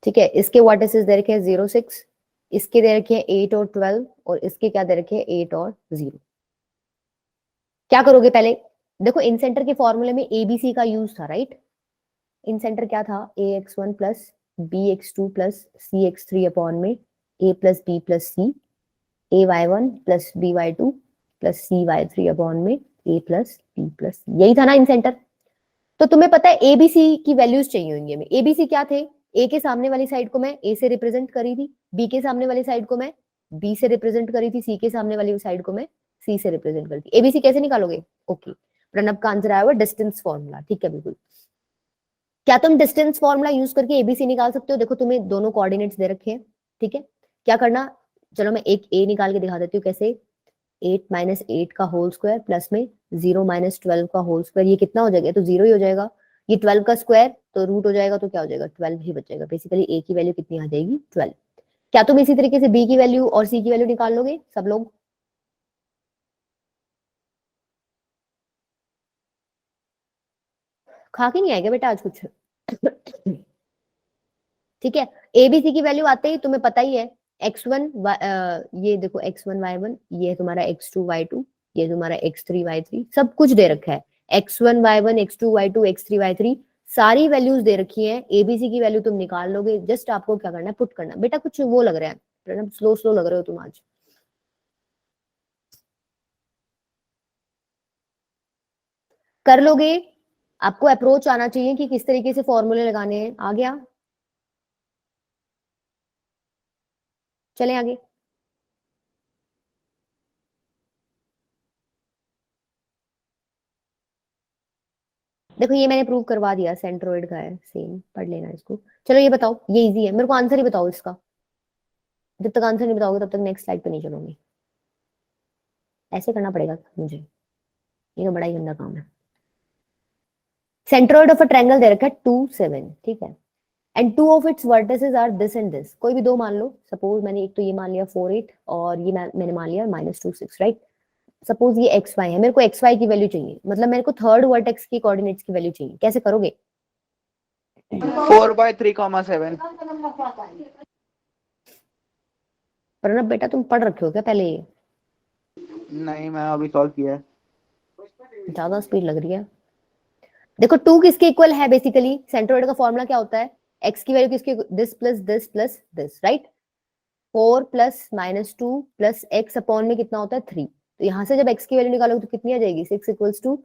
ठीक है, इसके वर्टिसेस दे रखे हैं 0 6, इसके दे रखे हैं 8 और 12, और इसके क्या दे रखे हैं 8 और 0। क्या करोगे पहले, देखो इन सेंटर के फॉर्मूले में एबीसी का यूज था, राइट। इन सेंटर क्या था, ax1 plus bx2 plus cx3 upon में a plus b plus c, ay1 plus by2 plus cy3 upon में a प्लस b प्लस, यही था ना इन सेंटर। तो तुम्हें पता है एबीसी की वैल्यूज चाहिए होंगी हमें। एबीसी क्या थे, ए के सामने वाली साइड को मैं ए से रिप्रेजेंट करी थी, बी के सामने वाली साइड को मैं बी से रिप्रेजेंट करी थी, सी के सामने वाली साइड को मैं सी से रिप्रेजेंट करी थी। एबीसी कैसे निकालोगे, ओके, प्रणब का आंसर आया हुआ डिस्टेंस फॉर्मूला, ठीक है बिल्कुल। क्या तुम डिस्टेंस फॉर्मूला यूज करके एबीसी निकाल सकते हो, देखो तुम्हें दोनों कोऑर्डिनेट्स दे रखे हैं, ठीक है। क्या करना, चलो मैं एक ए निकाल के दिखा देती हूँ कैसे। 8 - 8 का होल स्क्वायर प्लस में 0 - 12 का होल स्क्वायर, ये कितना हो जाएगा, तो 0 ही हो जाएगा। ये 12 का स्क्वायर तो रूट हो जाएगा, तो क्या हो जाएगा, 12 ही बचेगा। बेसिकली ए की वैल्यू कितनी आ जाएगी, 12। क्या तुम इसी तरीके से बी की वैल्यू और सी की वैल्यू निकाल लोगे सब लोग। खा के नहीं आएगा बेटा आज कुछ। ठीक है, एबीसी की वैल्यू आते ही तुम्हें पता ही है, x1 ये देखो x1 y1, ये है तुम्हारा x2 y2, ये तुम्हारा x3 y3, सब कुछ दे रखा है। x1 y1 x2 y2 x3 y3 सारी वैल्यूज दे रखी हैं, एबीसी की वैल्यू तुम निकाल लोगे। जस्ट आपको क्या करना है, पुट करना। बेटा कुछ वो लग रहा है, प्रणब स्लो स्लो लग रहे हो तुम आज। कर लोगे, आपको अप्रोच आना चाहिए कि किस तरीके से फॉर्मूले लगाने हैं। आ गया, चले आगे। देखो ये मैंने प्रूव करवा दिया, सेंट्रोइड का है, सेम पढ़ लेना इसको। चलो ये बताओ, ये इजी है, मेरे को आंसर ही बताओ इसका। जब तक आंसर नहीं बताओगे तब तक नेक्स्ट स्लाइड पे नहीं चलूंगी। ऐसे करना पड़ेगा मुझे, ये तो बड़ा ही गंदा काम है। सेंट्रोइड ऑफ अ ट्रायंगल दे रखा है 2 7, ठीक है, and two of its vertices are this and this. कोई भी दो मान लो, सपोज मैंने एक तो ये मान लिया 4 8 और ये मैंने मान लिया -2 6, राइट। सपोज ये एक्स वाई है, मेरे को एक्स वाई की वैल्यू चाहिए, मतलब मेरे को थर्ड वर्टेक्स की कोऑर्डिनेट्स की वैल्यू चाहिए। कैसे करोगे? 4/3, 7। प्रणब बेटा तुम पढ़ रखे हो क्या पहले ये? नहीं, मैं अभी सॉल्व किया है। ज्यादा स्पीड लग रही है। देखो 2 किसके इक्वल है? बेसिकली सेंट्रोइड का फॉर्मूला क्या होता है? एक्स की वैल्यू किसके, this plus this plus this, right. 4 plus -2 plus x upon में कितना होता है 3। तो यहां से जब एक्स की वैल्यू निकालोगे तो कितनी आ जाएगी? 6 इक्वल्स टू,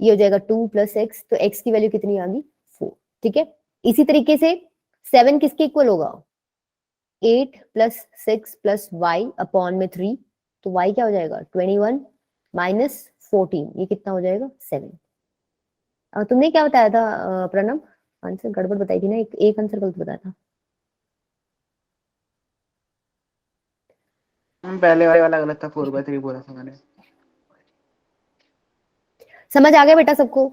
ये हो जाएगा 2 प्लस एक्स, तो एक्स की वैल्यू कितनी आ गई? 4, ठीक है। इसी तरीके से 7 किसके इक्वल होगा? 8 प्लस 6 प्लस वाई अपॉन में 3, तो वाई क्या हो जाएगा? 21 माइनस 14, ये कितना हो जाएगा? 7। तुमने क्या बताया था प्रणब? आंसर गड़बड़ बताई थी ना, एक आंसर गलत बताया था। पहले वाला गलत था, 4/3 बोला था मैंने। समझ आ गया बेटा सबको?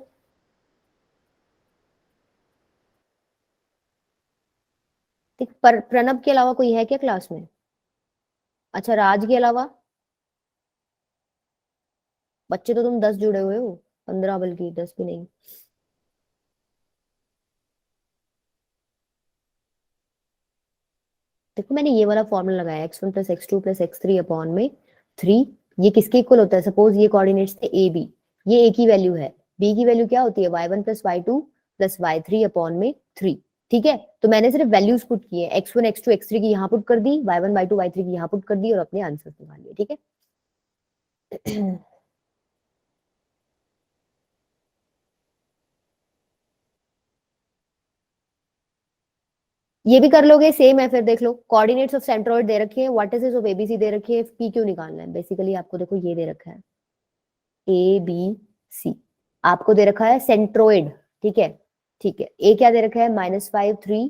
ठीक, पर प्रणब के अलावा कोई है क्या क्लास में? अच्छा, राज के अलावा? बच्चे तो तुम 10 जुड़े हुए हो, 15 बल्कि 10 भी नहीं। देखो मैंने ये वाला फॉर्मूला लगाया, x1 plus x2 plus x3 upon में 3। ये किसके इक्वल होता है? सपोज ये कोऑर्डिनेट्स थे ए बी, ये ए की वैल्यू है, बी की वैल्यू क्या होती है? y1 plus y2 plus y3 upon में 3, ठीक है। तो मैंने सिर्फ वैल्यूज पुट की है, x1 x2 x3 की यहाँ पुट कर दी, y1 y2 y3 की यहाँ पुट कर दी और अपने आंसर निकाल लिए, ठीक है। ये भी कर लोगे, सेम है। फिर देख लो, कोऑर्डिनेट्स ऑफ सेंट्रोइड दे रखे हैं, वर्टिसेस ऑफ एबीसी दे रखे हैं, पी क्यू निकालना है। बेसिकली आपको देखो ये दे रखा है ए बी सी, आपको दे रखा है सेंट्रोइड, ठीक है। ठीक है, ए क्या दे रखा है? -5 3,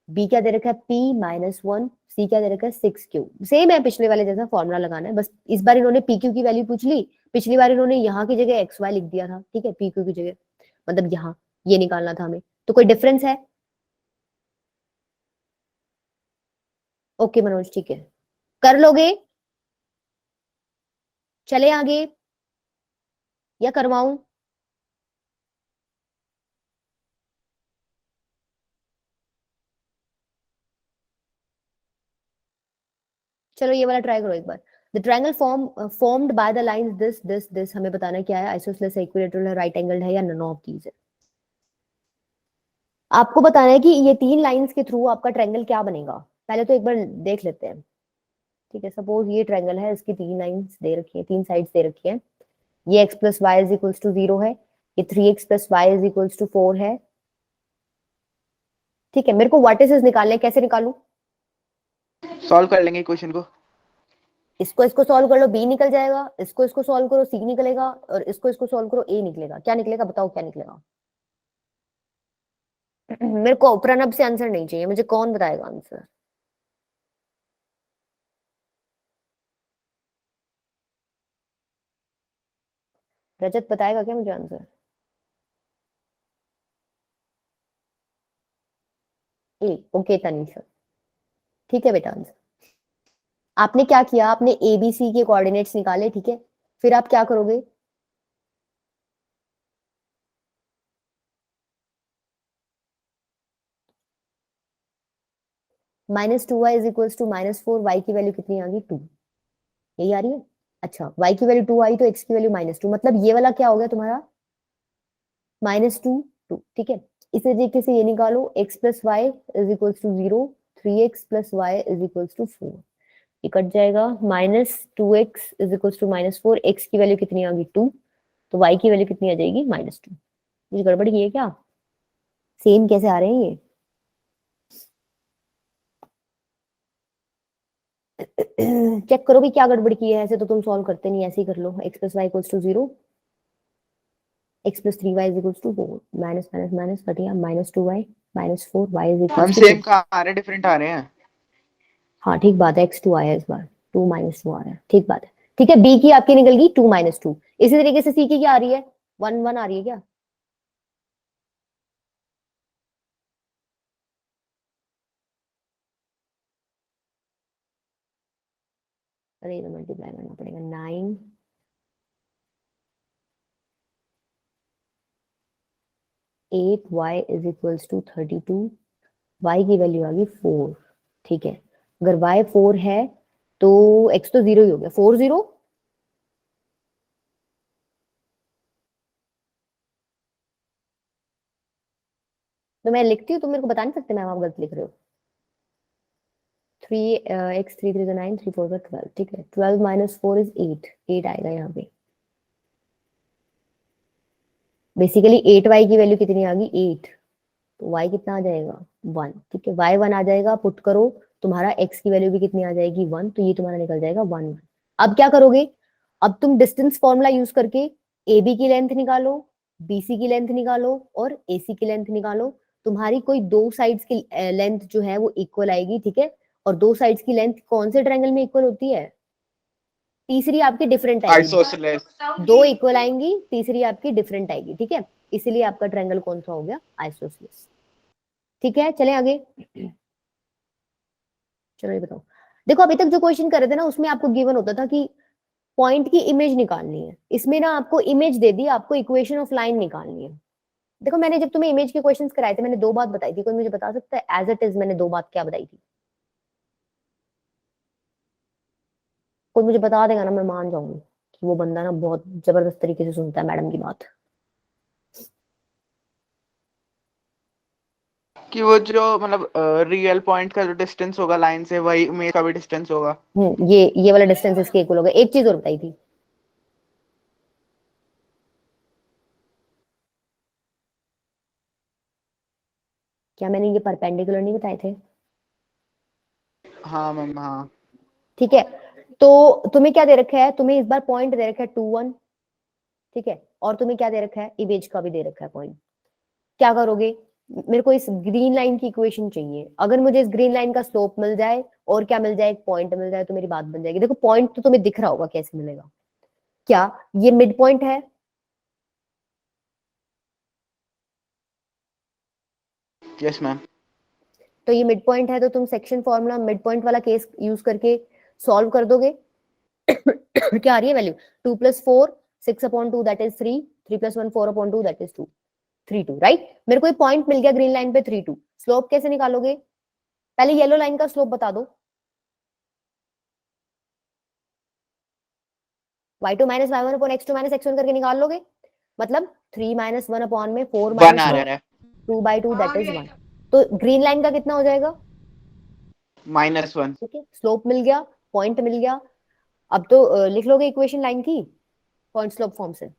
बी क्या दे रखा है? p -1, सी क्या दे रखा है? 6q। सेम है, पिछले वाले जैसा फॉर्मूला लगाना है, बस इस बार इन्होंने पी क्यू की वैल्यू पूछ ली, पिछली बार इन्होंने यहाँ की जगह एक्स वाई लिख दिया था, ठीक है, पी क्यू की जगह, मतलब यहाँ ये निकालना था हमें। तो कोई डिफरेंस है? ओके मनोज, ठीक है, कर लोगे? चले आगे या करवाऊं? चलो ये वाला ट्राई करो एक बार। The triangle formed by the lines this this this, हमें बताना क्या है? आइसोसेलेस है, इक्विलेटरल है, राइट एंगल है, या नन ऑफ दीज है। आपको बताना है कि ये 3 लाइंस के थ्रू आपका ट्रायंगल क्या बनेगा। पहले तो एक बार देख लेते हैं, ठीक है। सपोज ये ट्रायंगल है, इसकी 3 लाइंस दे रखी है, 3 साइड्स दे रखी है। ये x plus y is equals to 0 है, ये 3x plus y is equals to 4 है, ठीक है। मेरे को वर्टिसेस निकालने हैं, कैसे निकालूं? सॉल्व कर लेंगे क्वेश्चन को। इसको सॉल्व कर लो, बी निकल जाएगा, इसको सॉल्व करो, सी निकलेगा, और इसको सॉल्व करो, ए निकलेगा। क्या निकलेगा बताओ, क्या निकलेगा? मेरे को प्रणब से आंसर नहीं चाहिए, मुझे कौन बताएगा आंसर? रजत बताएगा क्या मुझे आंसर? ए, ओके तनीषा, ठीक है बेटा। आंसर आपने क्या किया? आपने एबीसी के कोऑर्डिनेट्स निकाले, ठीक है। फिर आप क्या करोगे? -2y is equals to -4, y की वैल्यू कितनी आ गई? 2, यही आ रही है। अच्छा, y की वैल्यू 2 आई तो x की वैल्यू -2, मतलब ये वाला क्या हो गया तुम्हारा? -2 2, ठीक है। इसी तरीके से ये निकालो, x plus y is equals to 0, 3x plus y is equals to 4, ये कट जाएगा। -2x is equals to -4, x की वैल्यू कितनी आ गई? 2, तो y की वैल्यू कितनी आ जाएगी? -2। कुछ गड़बड़ की है क्या? सेम कैसे आ रहे हैं ये? चेक करो भी क्या गड़बड़ की है, ऐसे तो तुम सॉल्व करते नहीं, ऐसे ही कर लो। x plus y equals to 0, x plus 3y is equals to 4 minus minus minus cut गया -2y -4y is ma'am equals to same 2। कहाँ आ रहे, डिफरेंट आ रहे हैं। हाँ ठीक बात है, x2 आया इस बार, 2 - 2 आ रहा है, ठीक बात है। ठीक है, b की आपकी निकल गई 2 - 2। इसी तरीके से c की क्या आ रही है, 1 1 आ रही है क्या? अरे इधर मल्टीप्लाई करना पड़ेगा, 9 8y is equals to 32। y की वैल्यू आ गई 4। ठीक है, अगर y 4 है तो x तो 0 ही हो गया, 4 0। तो मैं लिखती हूँ, तुम मेरे को बता नहीं सकते मैम आप गलत लिख रहे हो। 3 x 3 3 9 3 4 12। ठीक है, 12 - 4 इज 8, 8 आएगा यहाँ पे। बेसिकली 8y की वैल्यू कितनी आ गई, 8। तो y कितना आ जाएगा, 1। ठीक है, y 1 आ जाएगा, पुट करो, तुम्हारा x की वैल्यू भी कितनी आ जाएगी, 1। तो ये तुम्हारा निकल जाएगा 1 1। अब क्या करोगे, अब तुम डिस्टेंस फॉर्मूला यूज करके AB की लेंथ निकालो, BC की लेंथ निकालो और AC की लेंथ निकालो। तुम्हारी कोई दो साइड्स की लेंथ जो है वो इक्वल आएगी। ठीक है, और दो साइड्स की लेंथ कौन से ट्रायंगल में इक्वल होती है, तीसरी आपकी डिफरेंट आएगी। आइसोसेलेस। दो इक्वल आएंगी, तीसरी आपकी डिफरेंट आएगी। ठीक है, इसीलिए आपका ट्रायंगल कौन सा हो गया, आइसोसेलेस। ठीक है, चलें आगे। चलो ये बताओ, देखो अभी तक जो क्वेश्चन कर रहे थे ना उसमें आपको गिवन होता था कि पॉइंट की इमेज निकालनी है। इसमें ना आपको इमेज दे दी, आपको इक्वेशन ऑफ लाइन निकालनी है। देखो मैंने जब तुम्हें इमेज के क्वेश्चंस कराए थे मैंने दो बात बताई थी, कोई मुझे बता सकता है एज इट इज मैंने दो बात क्या बताई थी? कोई मुझे बता देगा ना, मैं मान जाऊंगी कि वो बंदा ना बहुत जबरदस्त तरीके से सुनता है मैडम की बात। कि वो जो मतलब रियल पॉइंट का जो डिस्टेंस होगा लाइन से, वही इमेज का भी डिस्टेंस होगा। ये वाला डिस्टेंस इसके इक्वल होगा। एक चीज और बताई थी, क्या मैंने ये परपेंडिकुलर नहीं बताए थे? हाँ मैम हाँ। ठीक है, तो तुम्हें क्या दे रखा है, तुम्हें इस बार पॉइंट दे रखा है 2 1। ठीक है, और तुम्हें क्या दे रखा है, इमेज का भी दे रखा है पॉइंट। क्या करोगे, मेरे को इस ग्रीन लाइन की इक्वेशन चाहिए। अगर मुझे इस ग्रीन लाइन का स्लोप मिल जाए और क्या मिल जाए, एक पॉइंट मिल जाए, तो मेरी बात बन जाएगी। देखो पॉइंट तो तुम्हें दिख रहा होगा कैसे मिलेगा, क्या ये मिड पॉइंट है? Yes ma'am. तो ये मिड पॉइंट है, तो तुम सेक्शन फॉर्मूला मिड पॉइंट वाला केस यूज करके सॉल्व कर दोगे। क्या आ रही है value, 2 + 4 6/2 that is 3, 3 + 1 4/2 that is 2, 3 2 right. मेरे को एक पॉइंट मिल गया ग्रीन लाइन पे 3 2। स्लोप कैसे निकालोगे, पहले येलो लाइन का स्लोप बता दो। y2 - y1 x2 - x1 करके निकाल लोगे। मतलब 3 - 1 अपॉन में 4 - 1 आ रहा है। 2/2 दैट इज 1। तो ग्रीन लाइन का कितना हो जाएगा, -1। ठीक है, स्लोप मिल गया, पॉइंट मिल गया। अब तो लिख लोगे इक्वेशन लाइन की पॉइंट स्लोप फॉर्म से।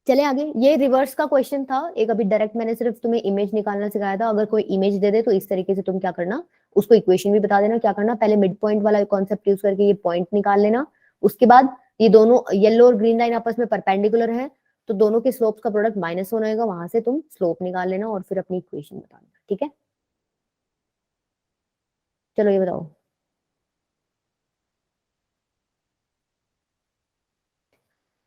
चले आगे, ये रिवर्स का क्वेश्चन था एक, अभी डायरेक्ट मैंने सिर्फ तुम्हें इमेज निकालना सिखाया था। अगर कोई इमेज दे दे तो इस तरीके से तुम क्या करना, उसको इक्वेशन भी बता देना। क्या करना, पहले मिड पॉइंट वाला कॉन्सेप्ट यूज करके ये पॉइंट निकाल लेना। उसके बाद ये दोनों येलो और ग्रीन लाइन आपस में परपेंडिकुलर है, तो दोनों के स्लोप्स का प्रोडक्ट -1 होएगा, वहां से तुम स्लोप निकाल लेना और फिर अपनी इक्वेशन बता देना। ठीक है, चलो ये बताओ,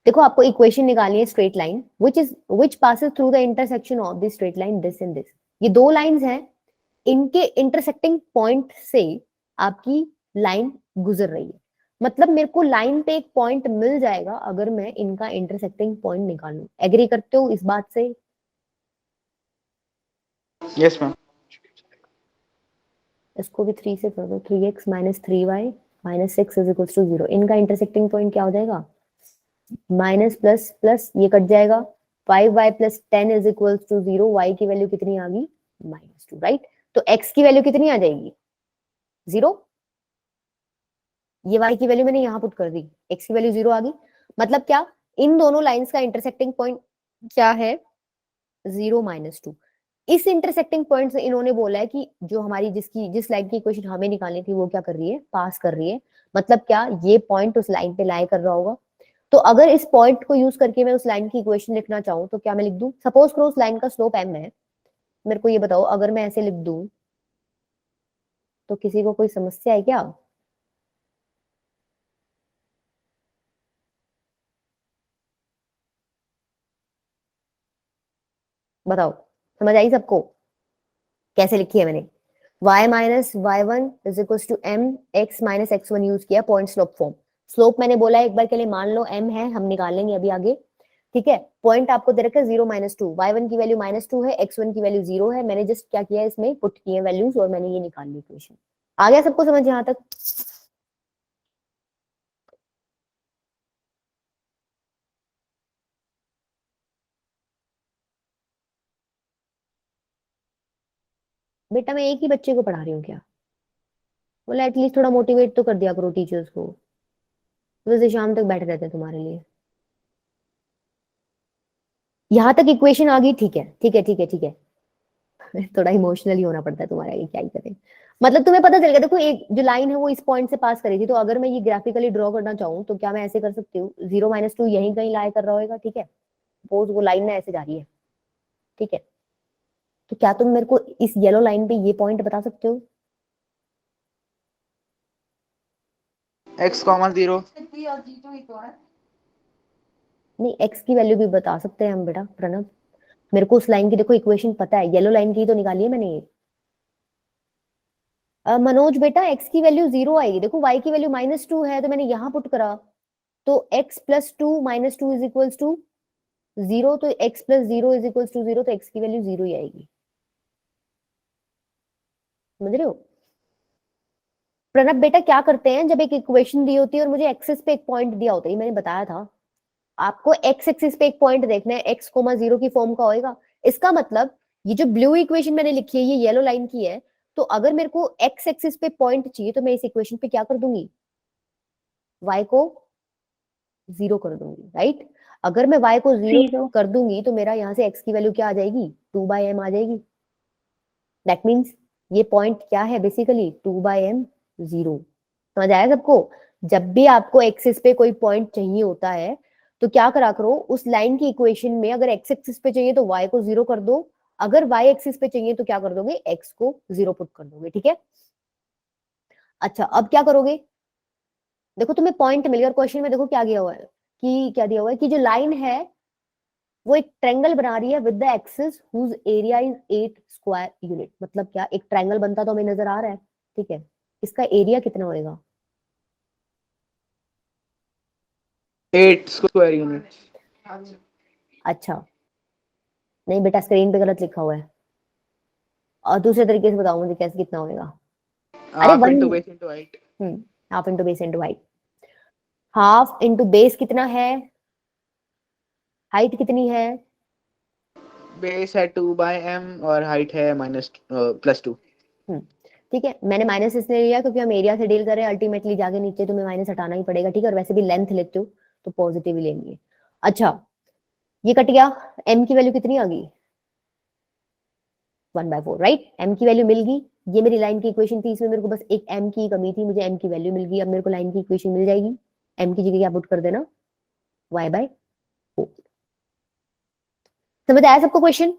देखो आपको इक्वेशन निकालनी है straight line which passes through the intersection of the straight line this and this. ये दो लाइंस हैं, इनके इंटरसेक्टिंग पॉइंट से आपकी लाइन गुजर रही है। मतलब मेरे को लाइन पे एक पॉइंट मिल जाएगा अगर मैं इनका इंटरसेक्टिंग पॉइंट निकालूं। एग्री करते हो इस बात से? Yes ma'am. इसको भी 3 से कर दो, 3x - 3y - 6 is equal to 0। इनका इंटरसेक्टिंग पॉइंट क्या हो जाएगा, माइनस प्लस प्लस ये कट जाएगा, 5y + 10 is equal to 0। y की वैल्यू कितनी आ गई, -2 राइट। तो x की वैल्यू कितनी आ जाएगी, 0। ये y की वैल्यू मैंने यहां पुट कर दी, x की वैल्यू 0 आ गई। मतलब क्या, इन दोनों लाइंस का इंटरसेक्टिंग पॉइंट क्या है, 0 - 2। इस इंटरसेक्टिंग पॉइंट से इन्होंने बोला है कि जो हमारी जिस लाइन की इक्वेशन हमें निकालनी थी वो क्या कर रही है, पास कर रही है। मतलब क्या, ये पॉइंट उस लाइन पे लाई कर रहा होगा तो अगर इस पॉइंट को यूज करके मैं उस लाइन की इक्वेशन लिखना चाहूँ तो क्या मैं लिख दूं? सपोज करो उस लाइन का स्लोप m है, मेरे को ये बताओ अगर मैं ऐसे लिख दूं तो किसी को कोई समस्या है क्या? बताओ, समझ आई सबको कैसे लिखी है मैंने? y minus y one is equal to m x minus x one use किया पॉइंट स्लोप फॉर्म। स्लोप मैंने बोला है एक बार के लिए, मान लो m है, हम निकाल लेंगे अभी आगे, ठीक है। पॉइंट आपको दे रखा है 0 - 2, y1 की वैल्यू -2 है, x1 की वैल्यू 0 है। मैंने जस्ट क्या किया है, इसमें पुट किए वैल्यूज और मैंने ये निकाल ली इक्वेशन। आ गया सबको समझ यहाँ तक? बेटा मैं एक ही बच्चे को पढ़ा रही हूँ क्या? बोला एटलीस्ट थोड़ा मोटिवेट तो कर दिया करो टीचर्स को, वैसे शाम तक बैठे रहते हैं तुम्हारे लिए। यहाँ तक इक्वेशन आ गई, ठीक है ठीक है ठीक है ठीक है। थोड़ा इमोशनली होना पड़ता है तुम्हारा, ये क्या ही करें। मतलब तुम्हें पता चल गया, देखो एक जो लाइन है वो इस पॉइंट से पास करी थी, तो अगर मैं ये ग्राफिकली ड्रॉ करना चाहूँ तो क्या मैं ऐसे कर सकती हूँ? 0 - 2 यहीं कहीं लाई कर रहा होगा, ठीक है। सपोज वो लाइन ना ऐसे जा रही है, ठीक है। तो क्या तुम मेरे को इस येलो लाइन पे ये पॉइंट बता सकते हो? x, 0। नहीं, एक्स की वैल्यू भी बता सकते हैं हम बेटा प्रणव। मेरे को उस लाइन की देखो इक्वेशन पता है, येलो लाइन की ही तो निकाली है मैंने ये। मनोज बेटा एक्स की वैल्यू 0 आएगी, देखो y की वैल्यू -2 है तो मैंने यहाँ पुट करा, तो x प्लस 2 - 2 इज इक्वल्स टू 0, तो x प्लस 0 इज इक्वल्स टू 0, तो x की वैल्यू 0 ही आएगी। समझ रहे हो? प्रणब बेटा क्या करते हैं, जब एक इक्वेशन दी होती है और मुझे एक्सिस पे एक पॉइंट दिया होता है, ये मैंने बताया था आपको, एक्स एक्सिस पे एक पॉइंट देखना है, x, 0 की फॉर्म का होएगा। इसका मतलब ये जो ब्लू इक्वेशन मैंने लिखी है ये येलो लाइन की है, तो अगर मेरे को एक्स एक्सिस पे पॉइंट चाहिए तो मैं इस इक्वेशन पे क्या कर दूंगी? y को 0 कर दूंगी, राइट। अगर मैं y को 0 कर दूंगी तो मेरा यहाँ से x की वैल्यू क्या आ जाएगी? 2/m आ जाएगी। दैट मीन्स ये पॉइंट क्या है बेसिकली? 2/m 0। समझ आया सबको? जब भी आपको एक्सिस पे कोई पॉइंट चाहिए होता है तो क्या करा करो, उस लाइन की इक्वेशन में अगर एक्स एक्सिस पे चाहिए तो y को 0 कर दो, अगर y एक्सिस पे चाहिए तो क्या कर दोगे? x को 0 पुट कर दोगे, ठीक है। अच्छा अब क्या करोगे? देखो तुम्हें पॉइंट मिल गया, और क्वेश्चन में देखो क्या दिया हुआ है, कि क्या दिया हुआ है कि जो लाइन है वो एक ट्रायंगल बना रही है with the axis whose area is 8 square unit. मतलब क्या, एक ट्रायंगल बनता तो हमें नजर आ रहा है, ठीक है। इसका एरिया कितना होएगा? 8 स्क्वायर यूनिट। अच्छा नहीं बेटा, स्क्रीन पे गलत लिखा हुआ है, और दूसरे तरीके से बताओ मुझे कैसे कितना होएगा। अरे half one, into base into height. Half into base into height. Half into base कितना है, हाइट कितनी है? बेस है 2/m और हाइट है +2। ठीक है, मैंने माइनस इसलिए लिया क्योंकि हम एरिया से डील कर रहे हैं, अल्टीमेटली जाके नीचे तुम्हें माइनस हटाना ही पड़ेगा, ठीक है। और वैसे भी लेंथ लेते हो तो पॉजिटिव ही लेंगे। अच्छा ये कट गया, एम की वैल्यू कितनी आ गई? 1/4, राइट। एम की वैल्यू मिल गई, ये मेरी लाइन की इक्वेशन थी, इसमें मेरे को बस एक एम की कमी थी, मुझे एम की वैल्यू मिल गई। अब मेरे को लाइन की इक्वेशन मिल जाएगी, एम की जगह क्या पुट कर देना? y/4। समझ आया सबको क्वेश्चन?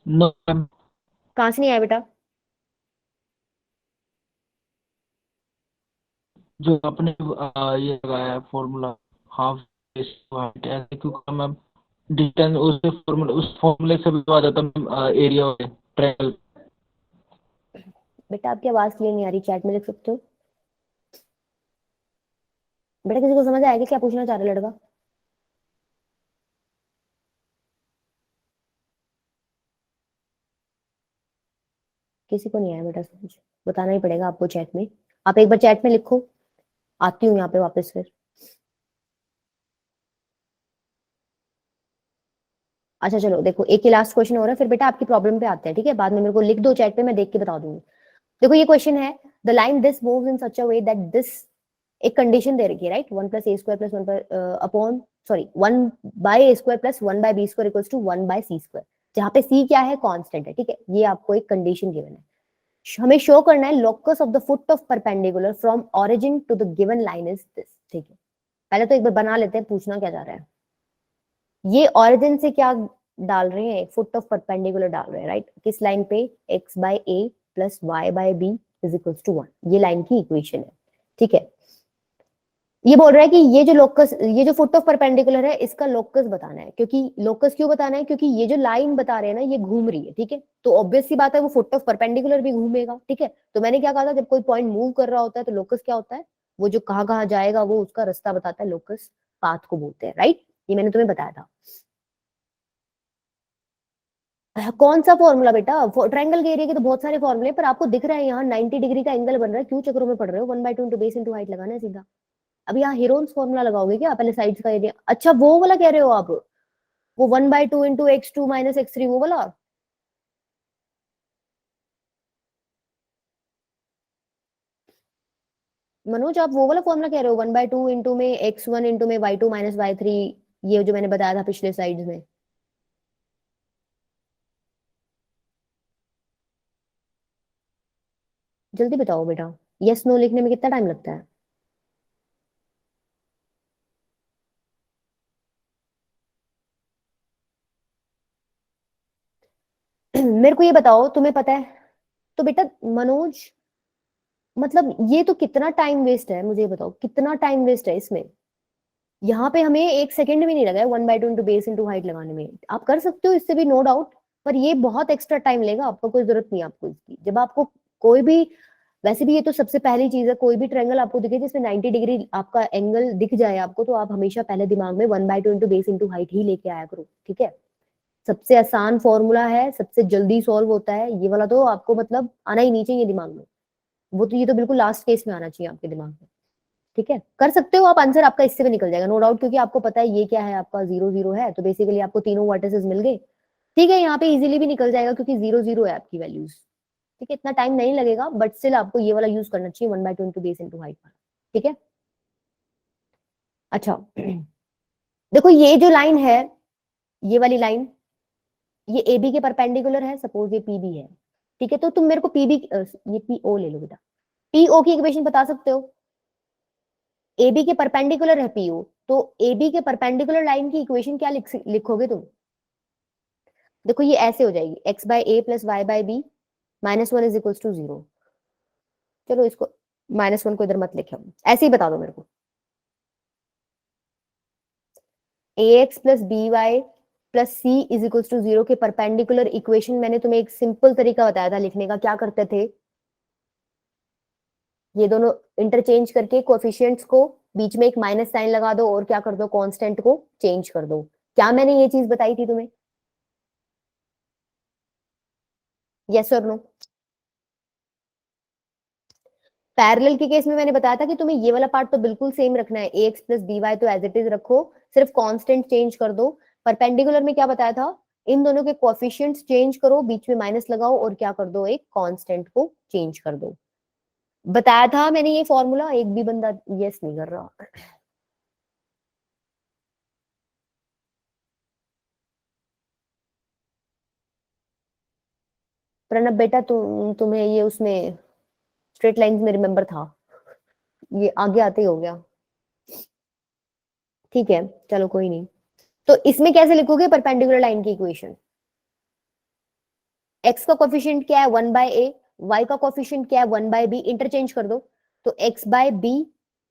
कहां से नहीं आया बेटा? जो आपने ये लगाया फॉर्मूला हाफ बेस हाइट ऐसे, क्योंकि मैम डिस्टेंस उस फॉर्मूला उस फॉर्मूले से भी आ जाता मैम एरिया ट्रायंगल। बेटा आपकी आवाज क्लियर नहीं आ रही, चैट में लिख सकते हो। बेटा किसी को समझ आएगा क्या पूछना चाह रहा है लड़का? किसी को नहीं आया बेटा समझ? बताना ही पड़ेगा आपको चैट में, आप एक बार चैट में लिखो, आती हूँ यहाँ पे वापस फिर। अच्छा चलो देखो, एक ही लास्ट क्वेश्चन हो रहा है, फिर बेटा आपकी प्रॉब्लम पे आते हैं, ठीक है। बाद में मेरे को लिख दो चैट पे, मैं देख के बता दूंगी। देखो ये क्वेश्चन है, the line this moves in such a way that this, एक कंडीशन दे रखी है, right. 1 + a² + 1 upon, sorry 1/a² + 1/b² equals to 1/c², जहाँ पे c क्या है? कांस्टेंट है, ठीक है। ये आपको एक कंडीशन गिवन है। हमें शो करना है locus of the foot of perpendicular from origin to the given line is this. ठीक है, पहले तो एक बार बना लेते हैं, पूछना क्या जा रहा है। ये ऑरिजिन से क्या डाल रहे हैं, फुट ऑफ परपेंडिकुलर डाल रहे हैं, राइट। किस लाइन पे, x by A plus y by b is equal to 1, ये लाइन की इक्वेशन है। ठीक है, ये बोल रहा है कि ये जो लोकस, ये जो फुट ऑफ परपेंडिकुलर है, इसका लोकस बताना है। क्योंकि लोकस क्यों बताना है, क्योंकि ये जो लाइन बता रहे हैं ना, ये घूम रही है। ठीक है, तो ऑब्वियस सी बात है वो फुट ऑफ परपेंडिकुलर भी घूमेगा। ठीक है, तो मैंने क्या कहा था, जब कोई पॉइंट मूव कर रहा होता है तो लोकस क्या होता है, वो जो कहाँ कहाँ जाएगा वो उसका रास्ता बताता है, लोकस पाथ को बोलते हैं, राइट। ये मैंने तुम्हें बताया था। कौन सा फॉर्मूला बेटा, ट्रायंगल के एरिया के तो बहुत सारे फॉर्मूले, पर आपको दिख रहा है यहाँ 90 डिग्री का एंगल बन रहा है, क्यों चक्रों में पड़ रहे हो। 1/2 इंटू बेस इंटू हाइट लगाना है सीधा। अब यहाँ हेरोन्स फॉर्मूला लगाओगे क्या, पहले साइड्स का एरिया। अच्छा वो वाला कह रहे हो आप, वो 1/2 इंटू x2 माइनस x3 वो वाला। मनोज आप वो वाला फॉर्मूला कह रहे हो, 1/2 इंटू में x1 इंटू में y2 माइनस y3, ये जो मैंने बताया था पिछले स्लाइड्स में। जल्दी बताओ बेटा, यस नो लिखने में कितना टाइम लगता है। मेरे को ये बताओ, तुम्हें पता है तो बेटा मनोज, मतलब ये तो कितना टाइम वेस्ट है, मुझे ये बताओ कितना टाइम वेस्ट है इसमें। यहाँ पे हमें 1 सेकंड भी नहीं लगा है 1/2 इंटू बेस इंटू हाइट लगाने में। आप कर सकते हो इससे भी, नो डाउट, पर ये बहुत एक्स्ट्रा टाइम लेगा आपको, कोई जरूरत नहीं है आपको इसकी। जब आपको कोई भी, वैसे भी ये तो सबसे पहली चीज है, कोई भी ट्रायंगल आपको दिखे जिसमें 90 डिग्री आपका एंगल दिख जाए आपको, तो आप हमेशा पहले दिमाग में 1/2 इंटू बेस इंटू हाइट ही लेके आया करो। ठीक है, सबसे आसान फॉर्मूला है, सबसे जल्दी सॉल्व होता है ये वाला, तो आपको मतलब आना ही नहीं चाहिए दिमाग में। वो तो, ये तो बिल्कुल लास्ट केस में आना चाहिए आपके दिमाग में। ठीक है, कर सकते हो आप, आंसर आपका इससे भी निकल जाएगा नो डाउट, क्योंकि आपको पता है ये क्या है, आपका 0 0 है, तो बेसिकली आपको तीनों वर्टिसेस मिल गए। ठीक है, यहाँ पे इजीली भी निकल जाएगा क्योंकि 0 0 है आपकी वैल्यूज। ठीक है, इतना टाइम नहीं लगेगा, बट स्टिल आपको ये वाला यूज करना चाहिए 1/2 इंटू बेस इंटू हाइट। ठीक है, अच्छा देखो ये जो लाइन है, ये वाली लाइन, ये ए बी के परपेंडिकुलर है, सपोज ये पी बी है। ठीक है, तो तुम मेरे को पीबी, ये पी ओ ले लो बेटा, पी ओ की इक्वेशन बता सकते हो। ए बी के परपेंडिकुलर है पी ओ, तो ए बी के परपेंडिकुलर लाइन की इक्वेशन क्या लिखोगे तुम। देखो ये ऐसे हो जाएगी, x by A plus y by B minus 1 is equal to 0। चलो इसको -1 को इधर मत लिखे, ऐसे ही बता दो मेरे को। A X plus B Y plus C is equal to 0 के परपेंडिकुलर इक्वेशन मैंने तुम्हें एक सिंपल तरीका बताया था लिखने का, क्या करते थे, ये दोनों इंटरचेंज करके कोएफिशिएंट्स को बीच में एक माइनस साइन लगा दो और क्या कर दो, कांस्टेंट को चेंज कर दो। क्या मैंने ये चीज बताई थी तुम्हें, यस और नो। पैरेलल के केस में मैंने बताया था कि तुम्हें ये वाला पार्ट तो बिल्कुल सेम रखना है, ए एक्स प्लस बी वाई तो एज इट इज रखो, सिर्फ कांस्टेंट चेंज कर दो। परपेंडिकुलर में क्या बताया था, इन दोनों के कोएफिशिएंट्स चेंज करो, बीच में माइनस लगाओ और क्या कर दो, एक कांस्टेंट को चेंज कर दो। बताया था मैंने ये फॉर्मूला, एक भी बंदा यस नहीं कर रहा। प्रणब बेटा तुम्हें ये उसमें स्ट्रेट लाइंस में रिमेम्बर था, ये आगे आते ही हो गया। ठीक है, चलो कोई नहीं। तो इसमें कैसे लिखोगे परपेंडिकुलर लाइन की इक्वेशन, एक्स का कोफिशिएंट क्या है 1/a, y का कोफिशिएंट क्या है 1/b, इंटरचेंज कर दो। तो x by b,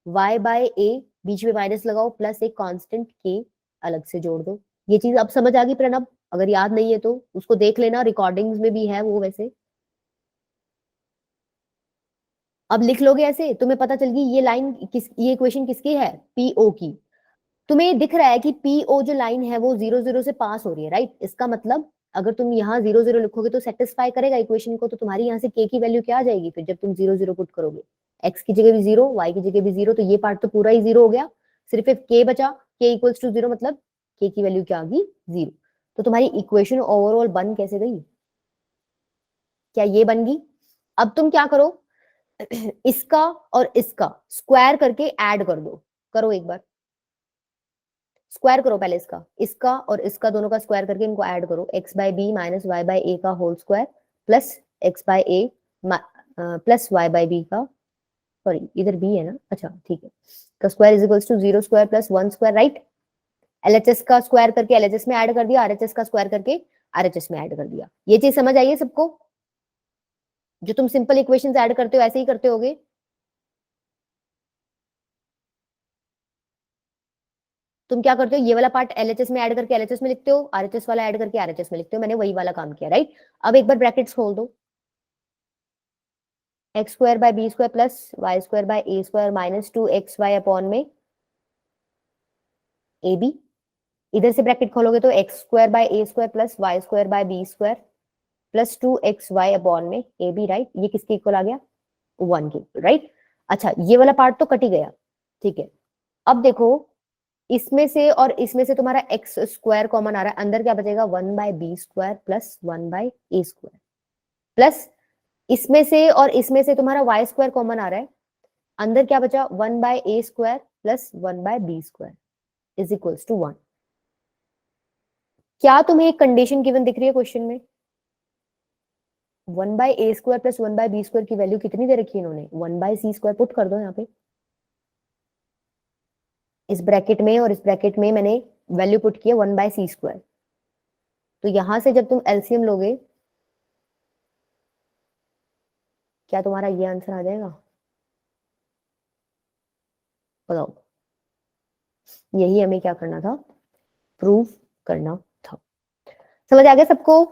y by a, बीच में माइनस लगाओ, प्लस एक कांस्टेंट k अलग से जोड़ दो। ये चीज अब समझ आ गई प्रणब, अगर याद नहीं है तो उसको देख लेना, रिकॉर्डिंग्स में भी है वो वैसे। अब लिख लोगे ऐसे, तुम्हें पता चल गई ये लाइन किस, ये इक्वेशन किसकी है, पीओ की। तुम्हें दिख रहा है कि पीओ जो लाइन है वो 0 0 से पास हो रही है, राइट। इसका मतलब अगर तुम यहाँ 0 0 लिखोगे तो सेटिस्फाई करेगा इक्वेशन को, तो तुम्हारी यहाँ से के की वैल्यू क्या आ जाएगी फिर जब तुम 0 0 पुट करोगे, एक्स की जगह भी 0, वाई की जगह भी 0, तो ये पार्ट तो पूरा ही 0 हो गया, सिर्फ एक के बचा, के इक्वल्स टू 0, मतलब के की वैल्यू क्या आ गई 0। तो तुम्हारी इक्वेशन ओवरऑल बन कैसे गई, क्या ये बन गई। अब तुम क्या करो, इसका और इसका स्क्वायर करके ऐड कर दो, करो एक बार स्क्वायर करो पहले, इसका और इसका दोनों का स्क्वायर करके इनको ऐड करो, X by B minus Y by A का whole square plus X by A plus Y by B का, सॉरी इधर बी है ना, अच्छा ठीक है, का square is equals to 0 square plus 1 square, right. LHS का स्क्वायर करके एलएचएस में ऐड कर दिया, आरएचएस का स्क्वायर करके आरएचएस में ऐड कर दिया। ये चीज समझ आई है सबको? जो तुम सिंपल इक्वेशंस ऐड करते हो ऐसे ही करते होगे। तुम क्या करते हो, ये वाला पार्ट एलएचएस में ऐड करके एलएचएस में लिखते हो, आरएचएस वाला ऐड करके आरएचएस में लिखते हो। मैंने वही वाला काम किया, राइट। अब एक बार ब्रैकेट्स खोल दो, x square by B square plus y square by A square minus 2xy upon में ए बी। इधर से ब्रैकेट खोलोगे तो x square by A square plus y square by B square plus 2xy upon में a B, right. ये किसके equal आ गया, 1 के इक्वल, राइट। अच्छा ये वाला पार्ट तो कट ही गया, ठीक है। अब देखो इसमें से और इसमें से तुम्हारा एक्स स्क्वायर कॉमन आ रहा है, अंदर क्या बचेगा, 1 by B square plus 1 by A square, plus इसमें से और इसमें से तुम्हारा वाई स्क्वायर कॉमन आ रहा है, अंदर क्या बचा, 1 by A square plus 1 by B square is equals to 1। क्या तुम्हें एक कंडीशन गिवन दिख रही है क्वेश्चन में? 1 by A square plus 1 by B square की वैल्यू कितनी दे रखी है इन्होंने, 1 बाय सी स्क्वायर। पुट कर दो यहाँ पे, इस ब्रैकेट में और इस ब्रैकेट में मैंने वैल्यू पुट किया 1 बाय सी स्क्वायर। तो यहां से जब तुम एलसीएम लोगे, क्या तुम्हारा ये आंसर आ जाएगा, बताओ। यही हमें क्या करना था, प्रूव करना था। समझ आ गया सबको?